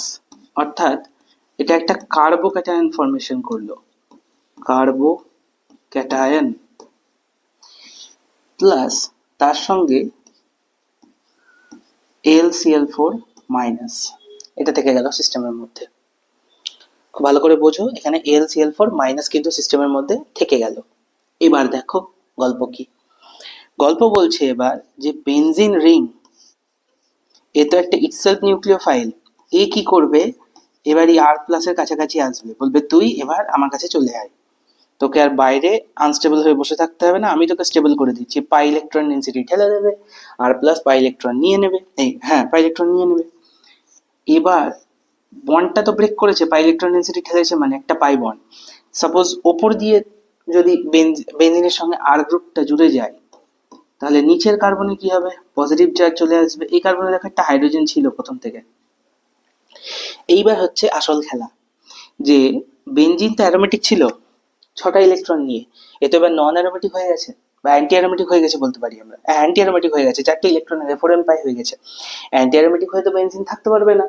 S1: অর্থাৎ এটা একটা কার্বোক্যাটায়ন ফর্মেশন করলো, কার্বোক্যাটায়ন প্লাস তার সঙ্গে AlCl4 মাইনাস, এটা থেকে গেল সিস্টেমের মধ্যে। খুব ভালো করে বোঝো, এখানে AlCl4 মাইনাস কিন্তু সিস্টেমের মধ্যে থেকে গেল। এবার দেখো গল্প কি, গল্প বলছে এবার যে বেনজিন রিং, এ তো একটা ইটসেলফ নিউক্লিওফাইল, এ কি করবে, এবার এই আর প্লাসের কাছাকাছি আসবে, বলবে তুই এবার আমার কাছে চলে আয়, তোকে আর বাইরে আনস্টেবল হয়ে বসে থাকতে হবে না, আমি তোকে স্টেবল করে দিচ্ছি। পাই ইলেকট্রন ডেন্সিটি ঠেলে দেবে, আর প্লাস পাই ইলেকট্রন নিয়ে নেবে, পাই ইলেকট্রন নিয়ে নেবে। এবার বন্ডটা তো ব্রেক করেছে, পাই ইলেকট্রন ডেন্সিটি ঠেলেছে মানে একটা পাই বন্ড। সাপোজ ওপর দিয়ে যদি বেনজিনের সঙ্গে আর গ্রুপটা জুড়ে যায়, তাহলে নিচের কার্বনে কি হবে, পজিটিভ চার্জ চলে আসবে। এই কার্বনে দেখো একটা হাইড্রোজেন ছিল প্রথম থেকে। এইবার হচ্ছে আসল খেলা, যে বেনজিন তো অ্যারোমেটিক ছিল 6টা ইলেকট্রন নিয়ে, এ তো এবার নন অ্যারোমেটিক হয়ে গেছে, বা অ্যান্টি অ্যারোমেটিক হয়ে গেছে বলতে পারি আমরা, অ্যান্টি অ্যারোমেটিক হয়ে গেছে, 4টে ইলেকট্রন F4M পাই হয়ে গেছে। অ্যান্টি অ্যারোমেটিক হয়ে তো বেনজিন থাকতে পারবে না,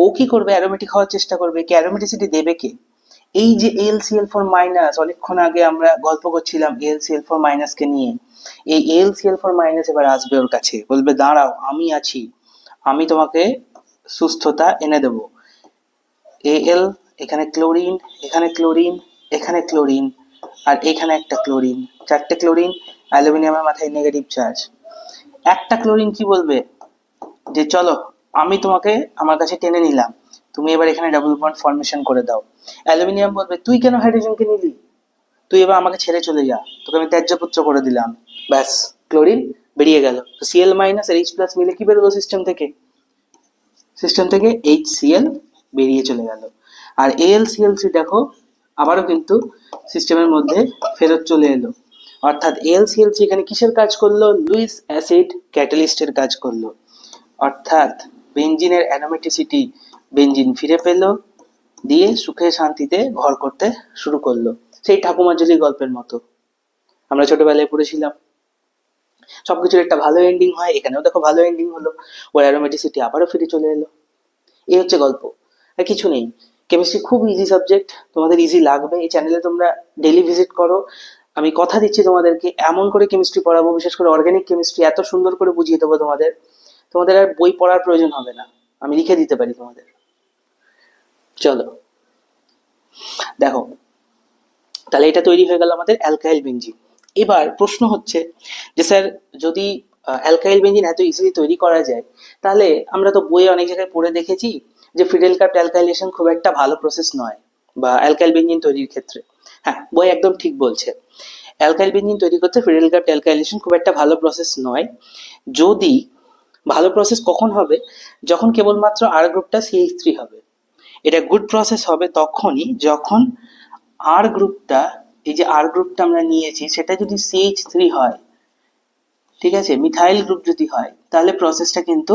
S1: ও কি করবে, অ্যারোমেটিক হওয়ার চেষ্টা করবে। কি অ্যারোমেটিসিটি দেবে কে, এই যে AlCl4 মাইনাস, অনেকক্ষণ আগে আমরা গল্প করছিলাম AlCl4 মাইনাসকে নিয়ে, এই AlCl4 মাইনাস এবার আসবে ওর কাছে, বলবে দাঁড়াও আমি আছি, আমি তোমাকে সুস্থতা এনে দেব। Al, এখানে ক্লোরিন, এখানে ক্লোরিন, এখানে ক্লোরিন, আর এখানে একটা ক্লোরিন, 4টে ক্লোরিন, অ্যালুমিনিয়ামের মাথায় নেগেটিভ চার্জ। একটা ক্লোরিন কি বলবে, যে চলো আমি তোমাকে আমার কাছে টেনে নিলাম, তুমি এবার এখানে ডাবল বন্ড ফর্মেশন করে দাও। অ্যালুমিনিয়াম বলবে তুই কেন হাইড্রোজেনকে নিলি, তুই এবার আমাকে ছেড়ে চলে যা, তোকে আমি ত্যায্যপুত্র করে দিলাম। ব্যাস, ক্লোরিন বেরিয়ে গেল। তো Cl মাইনাস আর H প্লাস মিলে কি বেরোলো সিস্টেম থেকে, HCl বেরিয়ে চলে গেল। আর AlCl3 দেখো আবারও কিন্তু সিস্টেমের মধ্যে ফেরত চলে এলো, অর্থাৎ AlCl3 এখানে কিসের কাজ করলো, লুইস অ্যাসিড ক্যাটালিস্টের কাজ করলো, অর্থাৎ বেনজিনের অ্যারোমেটিসিটি বেঞ্জিন ফিরে পেল, দিয়ে সুখে শান্তিতে ঘর করতে শুরু করলো, সেই ঠাকুমার ঝুলি গল্পের মতো আমরা ছোটবেলায় পড়েছিলাম। সবকিছুর একটা ভালো এন্ডিং হয়, এখানেও দেখো ভালো এন্ডিং হলো, ওর অ্যারোমেটিসিটি আবারও ফিরে চলে এলো। এই হচ্ছে গল্প, আর কিছু নেই। কেমিস্ট্রি খুব ইজি সাবজেক্ট, তোমাদের ইজি লাগবে। এই চ্যানেলে তোমরা ডেলি ভিজিট করো, আমি কথা দিচ্ছি তোমাদেরকে এমন করে কেমিস্ট্রি পড়াবো, বিশেষ করে অর্গানিক কেমিস্ট্রি এত সুন্দর করে বুঝিয়ে দেবো তোমাদের, তোমাদের আর বই পড়ার প্রয়োজন হবে না, আমি লিখে দিতে পারি তোমাদের। চলো দেখো, তাহলে এটা তৈরি হয়ে গেল আমাদের অ্যালকাইল বেঞ্জিন। এবার প্রশ্ন হচ্ছে যে স্যার, যদি অ্যালকাইল বেঞ্জিন এত ইজিলি তৈরি করা যায়, তাহলে আমরা তো বইয়ে অনেক জায়গায় পড়ে দেখেছি যে ফিডেল কার্ট অ্যালকাইলেশন খুব একটা ভালো প্রসেস নয় বা অ্যালকাইল বেঞ্জিন তৈরির ক্ষেত্রে। হ্যাঁ, বই একদম ঠিক বলছে, অ্যালকাইল বেঞ্জিন তৈরি করতে ফিডেল কার্ট অ্যালকাইলেশন খুব একটা ভালো প্রসেস নয়। যদি ভালো প্রসেস কখন হবে, যখন কেবলমাত্র আর গ্রুপটা CH3 হবে। এটা গুড প্রসেস হবে তখনই যখন আর গ্রুপটা, এই যে আর গ্রুপটা আমরা নিয়েছি সেটা যদি CH3 হয়, ঠিক আছে, মিথাইল গ্রুপ যদি হয়, তাহলে প্রসেসটা কিন্তু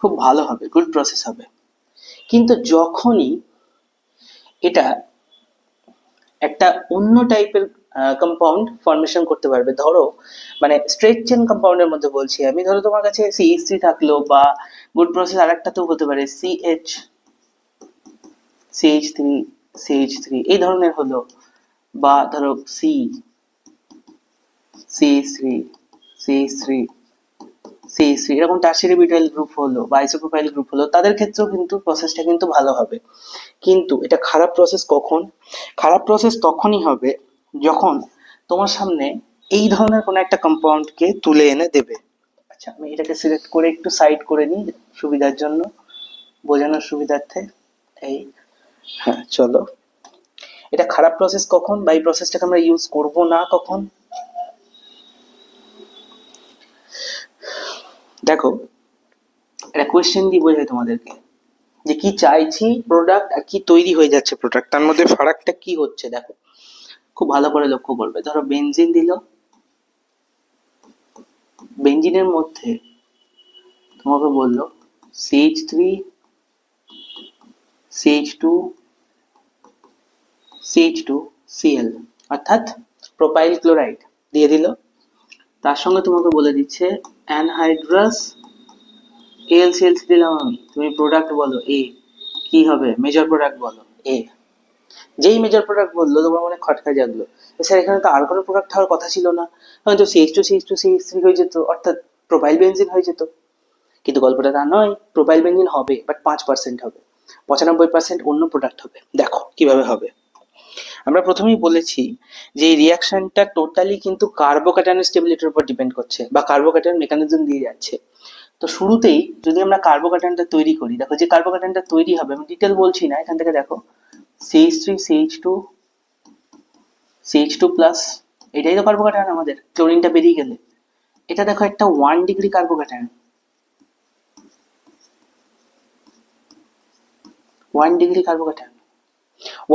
S1: খুব ভালো হবে, গুড প্রসেস হবে। কিন্তু যখনই এটা একটা অন্য টাইপের কম্পাউন্ড ফর্মেশন করতে পারবে, ধরো মানে স্ট্রেট চেন কম্পাউন্ডের মধ্যে বলছি আমি, ধরো তোমার কাছে CH3 থাকলো, বা গুড প্রসেস আরেকটা তো হতে পারে CH3 CH3 এই ধরনের হলো, বা ধরো CH3 CH3 CH3 এরকম টারশিয়ারি বিউটাইল গ্রুপ হলো বা আইসোপ্রোপাইল গ্রুপ হলো, তাদের ক্ষেত্রেও কিন্তু প্রসেসটা কিন্তু ভালো হবে। কিন্তু এটা খারাপ প্রসেস কখন? খারাপ প্রসেস তখনই হবে যখন তোমার সামনে এই ধরনের কোনো একটা কম্পাউন্ডকে তুলে এনে দেবে। আচ্ছা, আমি এটাকে সিলেক্ট করে একটু সাইড করে নিই সুবিধার জন্য, বোঝানোর সুবিধার্থে। এই, হ্যাঁ চলো, এটা খারাপ প্রসেস কখন বা এই প্রসেসটাকে আমরা ইউজ করব না কখন? দেখো, একটা কোয়েশ্চেন দিয়ে বোঝাই তোমাদেরকে যে কি চাইছি প্রোডাক্ট আর কি তৈরি হয়ে যাচ্ছে প্রোডাক্ট, তার মধ্যে ফারাকটা কি হচ্ছে। দেখো খুব ভালো করে লক্ষ্য করবে, ধরো বেনজিন দিল, বেনজিনের মধ্যে তোমাকে বললো CH3 CH2 CH2 Cl, অর্থাৎ প্রোপাইল ক্লোরাইড দিয়ে দিল। তার সঙ্গে তোমাকে বলে দিচ্ছে অ্যানহাইড্রাস AlCl দিলাম আমি, তুমি প্রোডাক্ট বলো এ, কি হবে মেজর প্রোডাক্ট বলো এ। যেই মেজর প্রোডাক্ট বললো তোমার মনে খটকা জাগলো, স্যার এখানে তো আর কোনো প্রোডাক্ট হওয়ার কথা ছিল না, হয়তো CH2 হয়ে যেত, অর্থাৎ প্রোপাইল বেনজিন হয়ে যেত। কিন্তু গল্পটা তা নয়, প্রোপাইল বেনজিন হবে বাট 5% হবে, 95% অন্য প্রোডাক্ট হবে। দেখো কিভাবে হবে। আমরা প্রথমেই বলেছি যে এই রিয়াকশনটা টোটালি কিন্তু কার্বোক্যাটায়ন স্টেবিলিটির উপর ডিপেন্ড করছে বা কার্বোক্যাটায়ন মেকানিজম দিয়ে যাচ্ছে। তো শুরুতেই যদি আমরা কার্বোক্যাটায়নটা তৈরি করি, দেখো যে কার্বোক্যাটায়নটা তৈরি হবে, আমি ডিটেল বলছি না, এখান থেকে দেখো CH3 CH2 প্লাস, এটাই তো কার্বোক্যাটায়ন আমাদের, ক্লোরিনটা বেরিয়ে গেলে। এটা দেখো একটা 1 degree carbocation, 1 degree carbocation.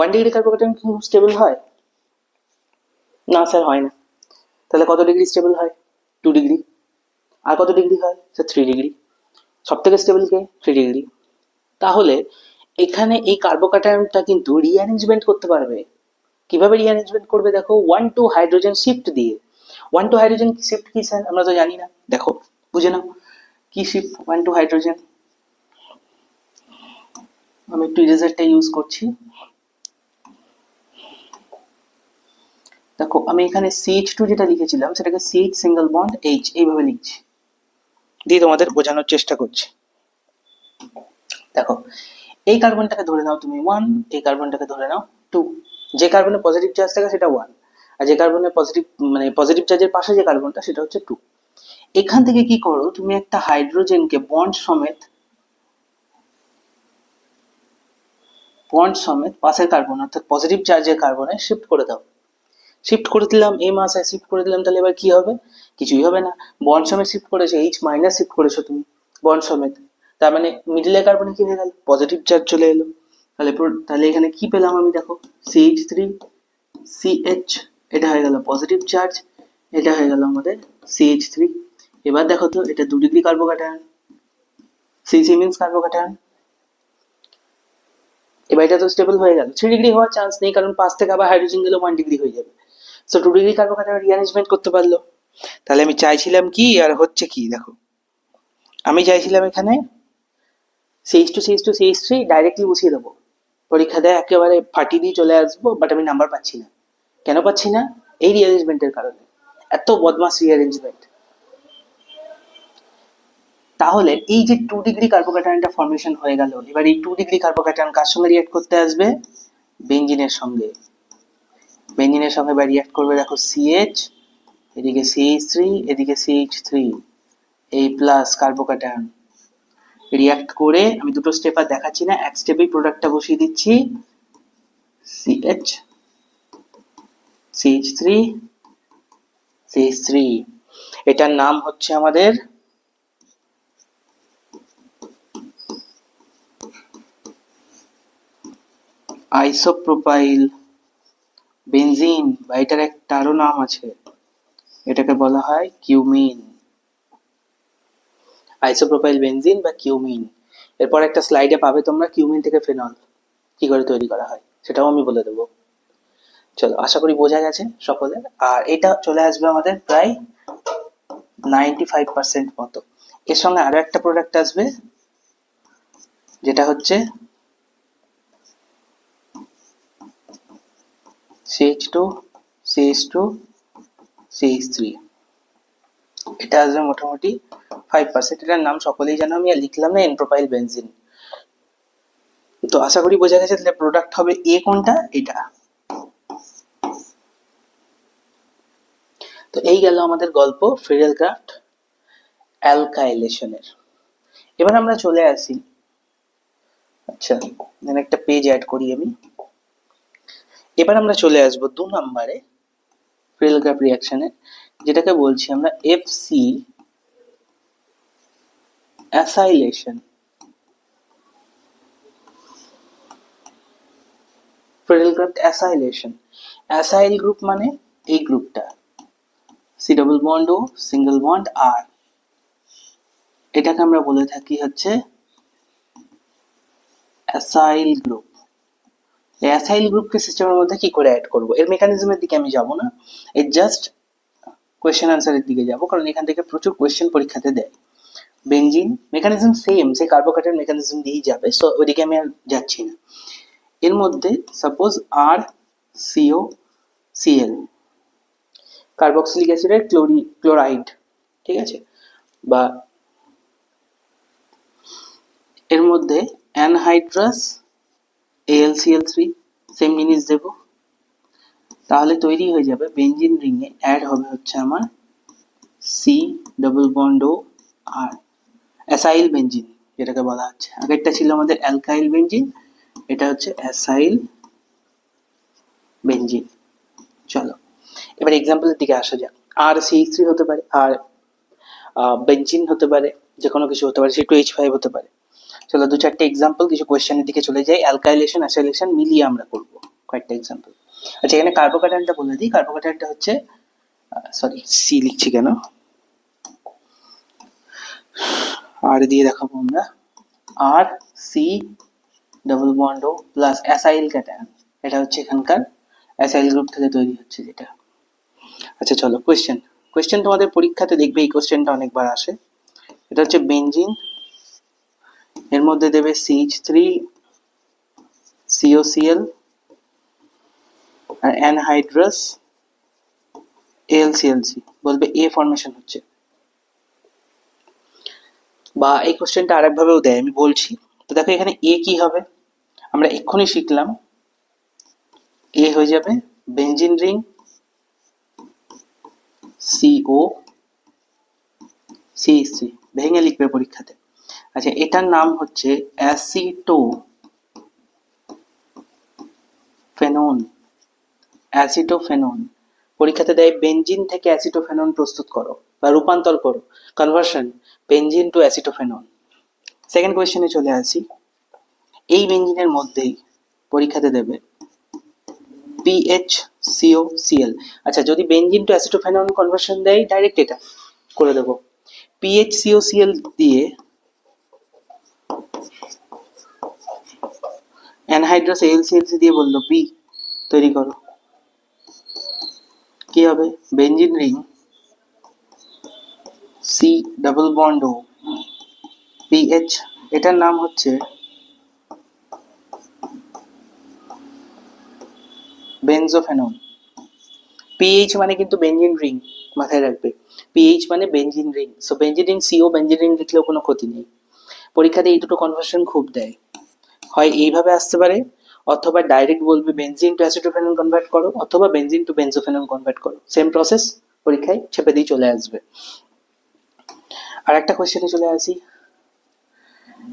S1: 1 degree carbocation কি স্টেবল হয়? না স্যার হয় না। তাহলে কত ডিগ্রি স্টেবল হয়? 2 ডিগ্রি। আর কত ডিগ্রি হয়? Sir 3 degree. সব থেকে স্টেবল কে? 3 ডিগ্রি। তাহলে এখানে এই কার্বোক্যাটায়নটা কিন্তু রিঅ্যারেঞ্জমেন্ট করতে পারবে। কিভাবে রিঅ্যারেঞ্জমেন্ট করবে? দেখো 1 to হাইড্রোজেন শিফট দিয়ে। 1 to হাইড্রোজেন শিফট কি স্যার? আমরা তো জানি না, দেখো বুঝে নাও কি শিফট 1 to হাইড্রোজেন। আমি একটু ইরেজারটা ইউজ করছি। দেখো আমি এখানে CH2 যেটা লিখেছিলাম সেটাকে CH সিঙ্গেল বন্ড H এইভাবে লিখছি, দিয়ে তোমাদের বোঝানোর চেষ্টা করছি। দেখো এই কার্বনটাকে ধরে নাও তুমি 1, এই কার্বনটাকে ধরে নাও 2। যে কার্বনের পজিটিভ চার্জ থাকে সেটা 1, আর যে কার্বনের পজিটিভ মানে পজিটিভ চার্জের পাশে যে কার্বনটা সেটা হচ্ছে 2। এখান থেকে কি করো, তুমি একটা হাইড্রোজেনকে বন্ড সমেত পাশের কার্বন অর্থাৎ পজিটিভ চার্জের কার্বনে শিফট করে দাও। শিফট করে দিলাম, এই মাসে শিফট করে দিলাম, তাহলে এবার কি হবে? কিছুই হবে না, বন্ড সমেত শিফট করেছো, H মাইনাস শিফট করেছো তুমি বন্ড সমেত, তার মানে মিডলে কার্বনে কি হয়ে গেল? পজিটিভ চার্জ চলে এলো। তাহলে এখানে কি পেলাম আমি? দেখো CH3 CH, এটা হয়ে গেল পজিটিভ চার্জ, এটা হয়ে গেল আমাদের CH3। এবার দেখো তো এটা 2 degree carbocation, CC means carbocation. এবার এটা তো স্টেবল হয়ে গেল। 3 ডিগ্রি হওয়ার চান্স নেই, কারণ 5 থেকে আবার হাইড্রোজেন গেলে 1 ডিগ্রি হয়ে যাবে। সো 2 ডিগ্রি কার্বোক্যাটায়ন রিঅ্যারেঞ্জমেন্ট করতে পারলো। তাহলে আমি চাইছিলাম কি আর হচ্ছে কি দেখো, আমি চাইছিলাম এখানে CH2 ডাইরেক্টলি বসিয়ে দেবো, পরীক্ষা দেয় একেবারে ফাটিয়ে দিয়ে চলে আসবো, বাট আমি নাম্বার পাচ্ছি না। কেন পাচ্ছি না? এই রিঅ্যারেঞ্জমেন্টের কারণে। এত বদমাস রিঅ্যারেঞ্জমেন্ট। তাহলে এই যে 2 ডিগ্রি কার্বোক্যাটায়নটা ফর্মেশন হয়ে গেল, এবার এই 2 ডিগ্রি কার্বোক্যাটায়ন কার সঙ্গে রিঅ্যাক্ট করতে আসবে? বেঞ্জিনের সঙ্গে। বেঞ্জিনের সঙ্গে এবার রিঅ্যাক্ট করবে, দেখো CH, এদিকে CH3, এদিকে CH3, এই প্লাস কার্বোক্যাটায়ন রিঅ্যাক্ট করে, আমি দুটো স্টেপ আর দেখাচ্ছি না, এক স্টেপেই প্রোডাক্টটা বসিয়ে দিচ্ছি। CH, CH3, CH3, এটার নাম হচ্ছে আমাদের আইসোপ্রোপাইল বেনজিন, বা এটার একটা আরো নাম আছে, এটাকে বলা হয় কিউমিন। আইসোপ্রোপাইল বেনজিন বা কিউমিন। এরপর একটা স্লাইডে পাবে তোমরা কিউমিন থেকে ফেনল কি করে তৈরি করা হয়, সেটাও আমি বলে দেবো। চলো, আশা করি বোঝা গেছে সকলের। আর এটা চলে আসবে আমাদের প্রায় 95% মতো। এর সঙ্গে আরো একটা প্রোডাক্ট আসবে, যেটা হচ্ছে CH2, CH2, CH3। এটা আসবে মোটামুটি 5%। এটার নাম সকলেই জানো, আমি আর লিখলাম না, এনপ্রোপাইল বেনজিন। তো আশা করি বোঝা গেছে। তাহলে প্রোডাক্ট হবে এ কোনটা? এটা। তো এই গেল আমাদের গল্প ফ্রিডেলক্রাফট অ্যালকাইলেশনের। এবার আমরা চলে আসি, আচ্ছা এখানে একটা পেজ অ্যাড করি আমি। এবার আমরা চলে আসবো 2 নম্বরে ফ্রিডেলক্রাফট রিঅ্যাকশনে, যেটাকে বলছি আমরা FC acylation. Friedel Crafts acylation, acyl group মানে এই গ্রুপটা, C double bond O, single bond R, এটাকে আমরা বলে থাকি হচ্ছে অ্যাসাইল গ্রুপ। এই অ্যাসাইল গ্রুপকে সিস্টেমের মধ্যে কি করে অ্যাড করব, এর মেকানিজমের দিকে আমি যাব না, এই জাস্ট কোয়েশ্চেন আনসারের দিকে যাব, কারণ এখান থেকে প্রচুর কোয়েশ্চেন পরীক্ষাতে দেয়। বেনজিন মেকানিজম সেম, সেই কার্বোক্যাটায়ন মেকানিজম দিয়েই যাবে, সো ওইদিকে আমি আর যাচ্ছি না। এর মধ্যে সাপোজ RCOCl, কার্বক্সিলিক অ্যাসিডের ক্লোরাইড, ঠিক আছে, বা এর মধ্যে অ্যানহাইড্রাস AlCl3, সেম জিনিস দেব, তাহলে তৈরি হয়ে যাবে বেনজিন রিংয়ে অ্যাড হবে হচ্ছে আমার C double bond O R, acyl benzene যেটাকে বলা হচ্ছে। আগেরটা ছিল আমাদের অ্যালকাইল বেনজিন, এটা হচ্ছে অ্যাসাইল বেনজিন। চলো এবার এক্সাম্পলের দিকে আসা যাক। আর CH3 হতে পারে, আর বেনজিন হতে পারে, যে কোনো কিছু হতে পারে, C2H5 হতে পারে। চলো 2-4টে এক্সাম্পল, কিছু কোয়েশ্চেনের দিকে চলে যাই। অ্যালকাইলেশন অ্যাসাইলেশন মিলিয়ে আমরা করব কয়েকটা এক্সাম্পল। আচ্ছা এখানে কার্বোক্যাটায়নটা বলে দিই, কার্বোক্যাটায়নটা হচ্ছে সরি সি লিখছি কেন, আর দিয়ে দেখাবো আমরা, আর সি ডাবল বন্ড ও প্লাস অ্যাসাইল ক্যাটায়ন, এটা হচ্ছে এখানকার অ্যাসাইল গ্রুপ থেকে তৈরি হচ্ছে যেটা। আচ্ছা চলো কোয়েশ্চেন তোমাদের পরীক্ষাতে দেখবে, এই কোয়েশ্চেনটা অনেকবার আসে। এটা হচ্ছে বেনজিন, এর মধ্যে দেবে CH3 COCl আর অ্যানহাইড্রাস AlClC, বলবে এ ফর্মেশন হচ্ছে। বা এই কোশ্চেনটা আরেক ভাবেও দেয়, আমি বলছি। তো দেখো এখানে এ কি হবে, আমরা এক্ষুনি শিখলাম, এ হয়ে যাবে বেনজিন রিং CO CH3, ভেঙে লিখবে পরীক্ষাতে। আচ্ছা এটার নাম হচ্ছে অ্যাসিটোফেনন। পরীক্ষাতে দেয় বেনজিন থেকে অ্যাসিটোফেনন প্রস্তুত করো বা রূপান্তর করো, conversion benzene to acetophenone. Second কোয়েশ্চেনে চলে আসি। এই বেনজিনের মধ্যেই পরীক্ষাতে দেবে PHCOCl। আচ্ছা যদি বেনজিন টু অ্যাসিটোফেনন কনভার্সন দেয়, ডাইরেক্ট এটা করে দেবো, PHCOCl দিয়ে অ্যানহাইড্রাস AlClC দিয়ে বললো বি তৈরি করো, কি হবে? Benzene ring C double bond O PH, এটার নাম হচ্ছে বেনজোফেনন। পিএইচ মানে কিন্তু বেঞ্জিন রিং, মাথায় রাখবে, পিএইচ মানে benzene ring. So benzene ring CO benzene ring লিখলেও কোনো ক্ষতি নেই। পরীক্ষাতে এই দুটো কনভার্সন খুব দেয়, হয় এইভাবে আসতে পারে, অথবা ডাইরেক্ট বলবে বেনজিন টু অ্যাসিটোফেনন কনভার্ট করো, অথবা বেনজিন টু বেনজোফেনন কনভার্ট করো, সেম প্রসেস, পরীক্ষায় ছেপে দিয়ে চলে আসবে। আর একটা কোয়েশ্চেনে চলে আসি।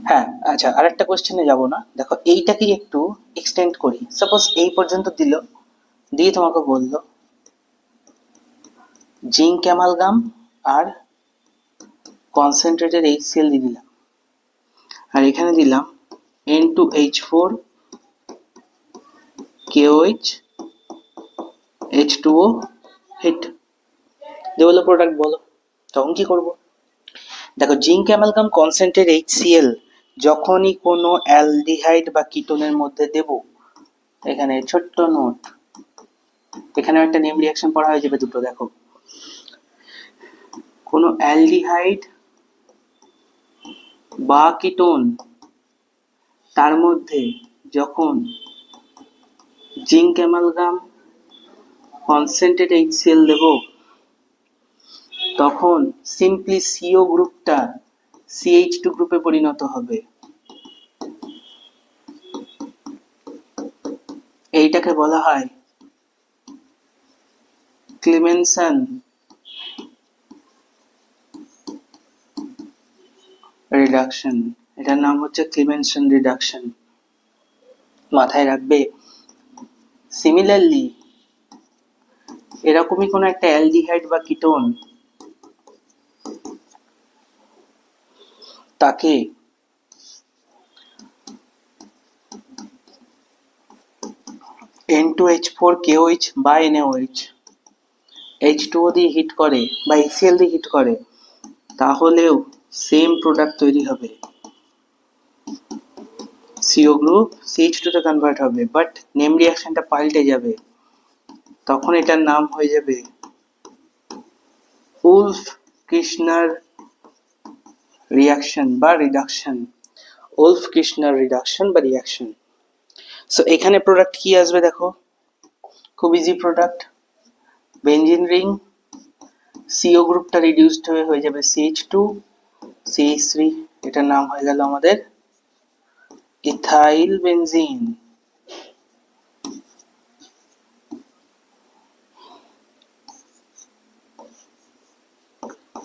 S1: হ্যাঁ আচ্ছা, আর একটা কোয়েশ্চেনে যাবো না, দেখো এইটাকে একটু এক্সটেন্ড করি। সাপোজ এই পর্যন্ত দিল, দিয়ে তোমাকে বললো জিঙ্ক অ্যামালগাম আর কনসেন্ট্রেটেড HCl দিয়ে দিলাম, আর এখানে দিলাম N2H4 KOH H2O হিট, দিয়ে বললো প্রোডাক্ট বলো, তখন কি করবো? দেখো জিঙ্ক অ্যামালগাম কনসেন্ট্রেটেড HCl যখনই কোনো অ্যালডিহাইড বা কিটোনের মধ্যে দেব, এখানে ছোট্ট নোট, এখানে একটা নেম রিঅ্যাকশন পড়া হয়ে যাবে দুটো। দেখো কোনো অ্যালডিহাইড বা কিটোন তার মধ্যে যখন জিঙ্ক অ্যামালগাম কনসেন্ট্রেটেড HCl দেব, তখন সিম্পলি CO গ্রুপটা CH2 গ্রুপে পরিণত হবে। এইটাকে বলা হয় ক্লিমেনসন রিডাকশন, এটার নাম হচ্ছে ক্লিমেনসন রিডাকশন, মাথায় রাখবে। সিমিলারলি এরকমই কোনো একটা অ্যালডিহাইড বা কিটোন, তাকে N2H4 KOH বা NaOH H2O দিয়ে হিট করে বা HCl দিয়ে হিট করে, তাহলেও সেম প্রোডাক্ট তৈরি হবে, CO গ্রুপ CH2 তে কনভার্ট হবে, বাট নেম রিঅ্যাকশনটা পাল্টে যাবে, তখন এটার নাম হয়ে যাবে উলফ কির্শনার রিঅ্যাকশন বা রিডাকশন, উলফ কির্শনার রিডাকশন বা রিঅ্যাকশন। সো এখানে প্রোডাক্ট কি আসবে দেখো, খুব easy product, benzene ring CO গ্রুপটা রিডিউসড হয়ে যাবে CH2 CH3, এটার নাম হয়ে গেল আমাদের ইথাইল বেনজিন।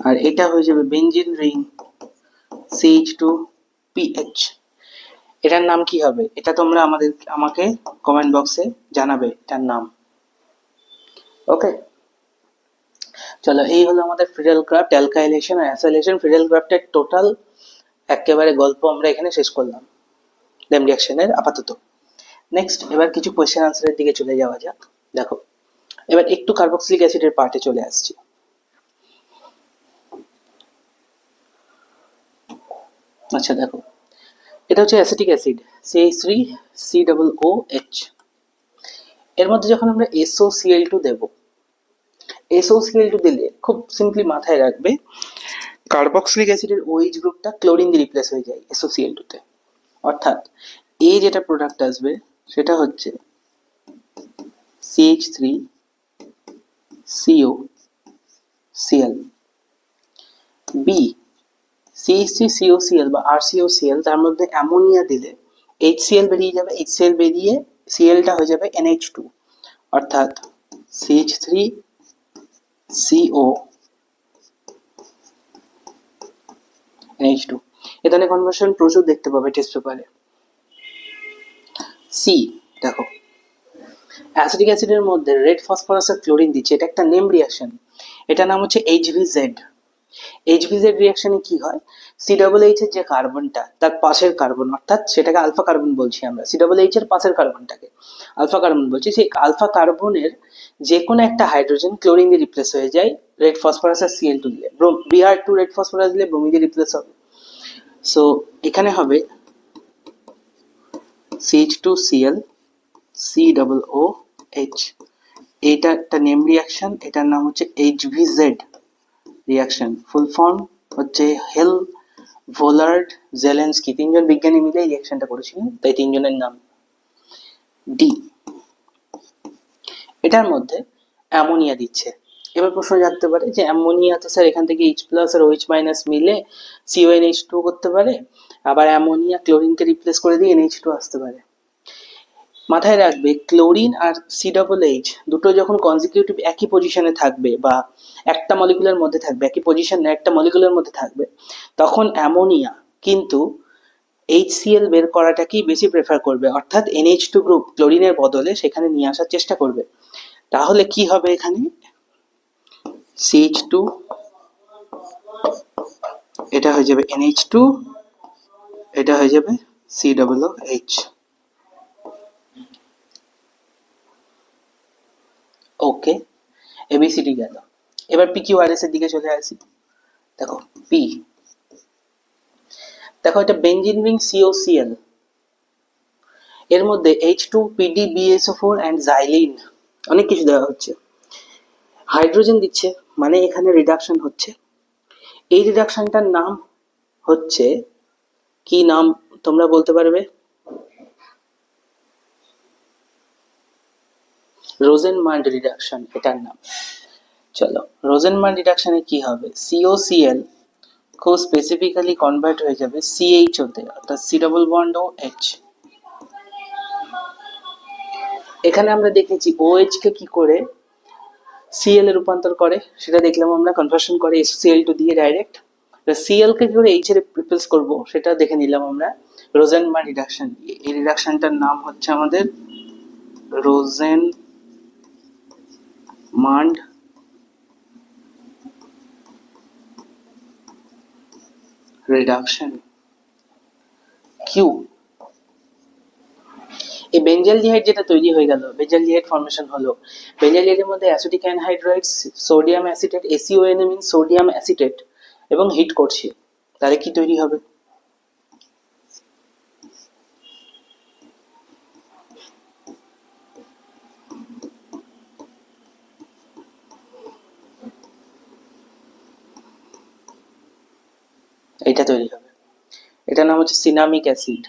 S1: আর এটা হয়ে যাবে বেনজিন রিং CH2PH, এটার নাম কি হবে এটা তোমরা আমাকে কমেন্ট বক্সে জানাবে এটার নাম। ওকে, চলো এই হলো আমাদের ফ্রিডেল ক্রাফট অ্যালকাইলেশন আর অ্যাসাইলেশন। ফ্রিডেল ক্রাফটের টোটাল একেবারে গল্প আমরা এখানে শেষ করলাম নেম রিঅ্যাকশনের আপাতত। নেক্সট এবার কিছু কোয়েশ্চেন আনসারের দিকে চলে যাওয়া যাক। দেখো এবার একটু কার্বক্সিলিক অ্যাসিডের পার্টে চলে আসছি। আচ্ছা দেখো, এটা হচ্ছে অ্যাসিটিক অ্যাসিড CH3COOH, এর মধ্যে যখন আমরা SOCl2 দেব, SOCl2 দিলে খুব সিম্পলি মাথায় রাখবে কার্বক্সিলিক অ্যাসিডের OH গ্রুপটা ক্লোরিন দিয়ে রিপ্লেস হয়ে যায় SOCl2 তে, অর্থাৎ এ যেটা প্রোডাক্ট আসবে সেটা হচ্ছে CH3COCl, বি CH3COCl বা RCOCl, তার মধ্যে অ্যামোনিয়া দিলে HCl বেরিয়ে যাবে, HCl বেরিয়ে Clটা হয়ে যাবে NH2, অর্থাৎ CH3CO NH2। এ ধরনের কনভার্সন প্রচুর দেখতে পাবে টেস্ট পেপারে। সি দেখো, অ্যাসিটিক অ্যাসিডের মধ্যে রেড ফসফরাসের ক্লোরিন দিচ্ছে, এটা একটা নেম রিঅ্যাকশন, এটা নাম হচ্ছে HVZ। HVZ রিঅ্যাকশনে কি হয়, COOH এর যে কার্বনটা তার পাশের কার্বন, অর্থাৎ সেটাকে আলফা কার্বন বলছি আমরা, COOH এর পাশের কার্বনটাকে আলফা কার্বন বলছি, সেই আলফা কার্বনের যে কোনো একটা হাইড্রোজেন ক্লোরিন দিয়ে রিপ্লেস হয়ে যায় রেড ফসফরাস আর Cl2 দিলে, Br2 রেড ফসফরাস দিলে ব্রোমিন দিয়ে রিপ্লেস হবে। সো এখানে হবে CH2Cl COOH, এটা একটা নেম রিয়াকশন, এটার নাম হচ্ছে HVZ রিয়াকশন। ফুল ফর্ম হচ্ছে হেল ভোলার্ড জেলেন্সকি, তিনজন বিজ্ঞানী মিলে এই রিয়াকশনটা করেছিলেন, তাই তিনজনের নাম। ডি, এটার মধ্যে অ্যামোনিয়া দিচ্ছে। এবার প্রশ্ন জাগতে পারে যে অ্যামোনিয়া তো স্যার এখান থেকে H+ আর OH- মিলে CONH2 করতে পারে, আবার অ্যামোনিয়া ক্লোরিনকে রিপ্লেস করে দিয়ে NH2 আসতে পারে। মাথায় রাখবে ক্লোরিন আর COOH দুটো যখন কনজিকিউটিভ একই পজিশনে থাকবে বা একটা মলিকুলের মধ্যে থাকবে, একই পজিশনে একটা মলিকুলের মধ্যে থাকবে, তখন অ্যামোনিয়া কিন্তু HCl বের করাটাকেই বেশি প্রেফার করবে, অর্থাৎ NH2 গ্রুপ ক্লোরিনের বদলে সেখানে নিয়ে আসার চেষ্টা করবে। তাহলে কি হবে এখানে, CH2, এটা হয়ে যাবে NH2, এটা হয়ে যাবে COOH। ওকে, ABCD গেল। এবার PQRS এর দিকে চলে আসি। দেখো পি, দেখো এটা বেঞ্জিন রিং COCl, এর মধ্যে H2PDBSO4 and xylene অনেক কিছু দেওয়া হচ্ছে, হাইড্রোজেন দিচ্ছে, মানে এখানে রিডাকশন হচ্ছে। এই রিডাকশনটার নাম হচ্ছে কি নাম তোমরা বলতে পারবে? রোজেনমান্ড রিডাকশন এটার নাম। চলো, রোজেনমান্ড রিডাকশনে কি হবে, COCl খুব স্পেসিফিক্যালি কনভার্ট হয়ে যাবে CHO তে, অর্থাৎ C ডাবল বন্ড ও H। এখানে আমরা দেখেছি OH কে কি করে Cl এ রূপান্তর করে, সেটা দেখলাম আমরা, কনভার্সন করে HCl2 দিয়ে ডাইরেক্ট। Cl কে কি করে H এর রিপ্লেস করবো সেটা দেখে নিলাম আমরা রোজেনমান্ড রিডাকশন দিয়ে। এই রিডাকশনটার নাম হচ্ছে আমাদের রোজেনমান্ড রিডাকশন। কিউ, এই বেঞ্জালডিহাইড যেটা তৈরি হয়ে গেল, বেঞ্জালডিহাইড ফর্মেশন হলো, বেঞ্জালডিহাইডের মধ্যে অ্যাসিটিক অ্যানহাইড্রাইডস, সোডিয়াম অ্যাসিটেট, ACON মিন সোডিয়াম অ্যাসিটেট, এবং হিট করছে, তাহলে কি তৈরি হবে? এটা তৈরি হবে, এটার নাম হচ্ছে সিনামিক অ্যাসিড।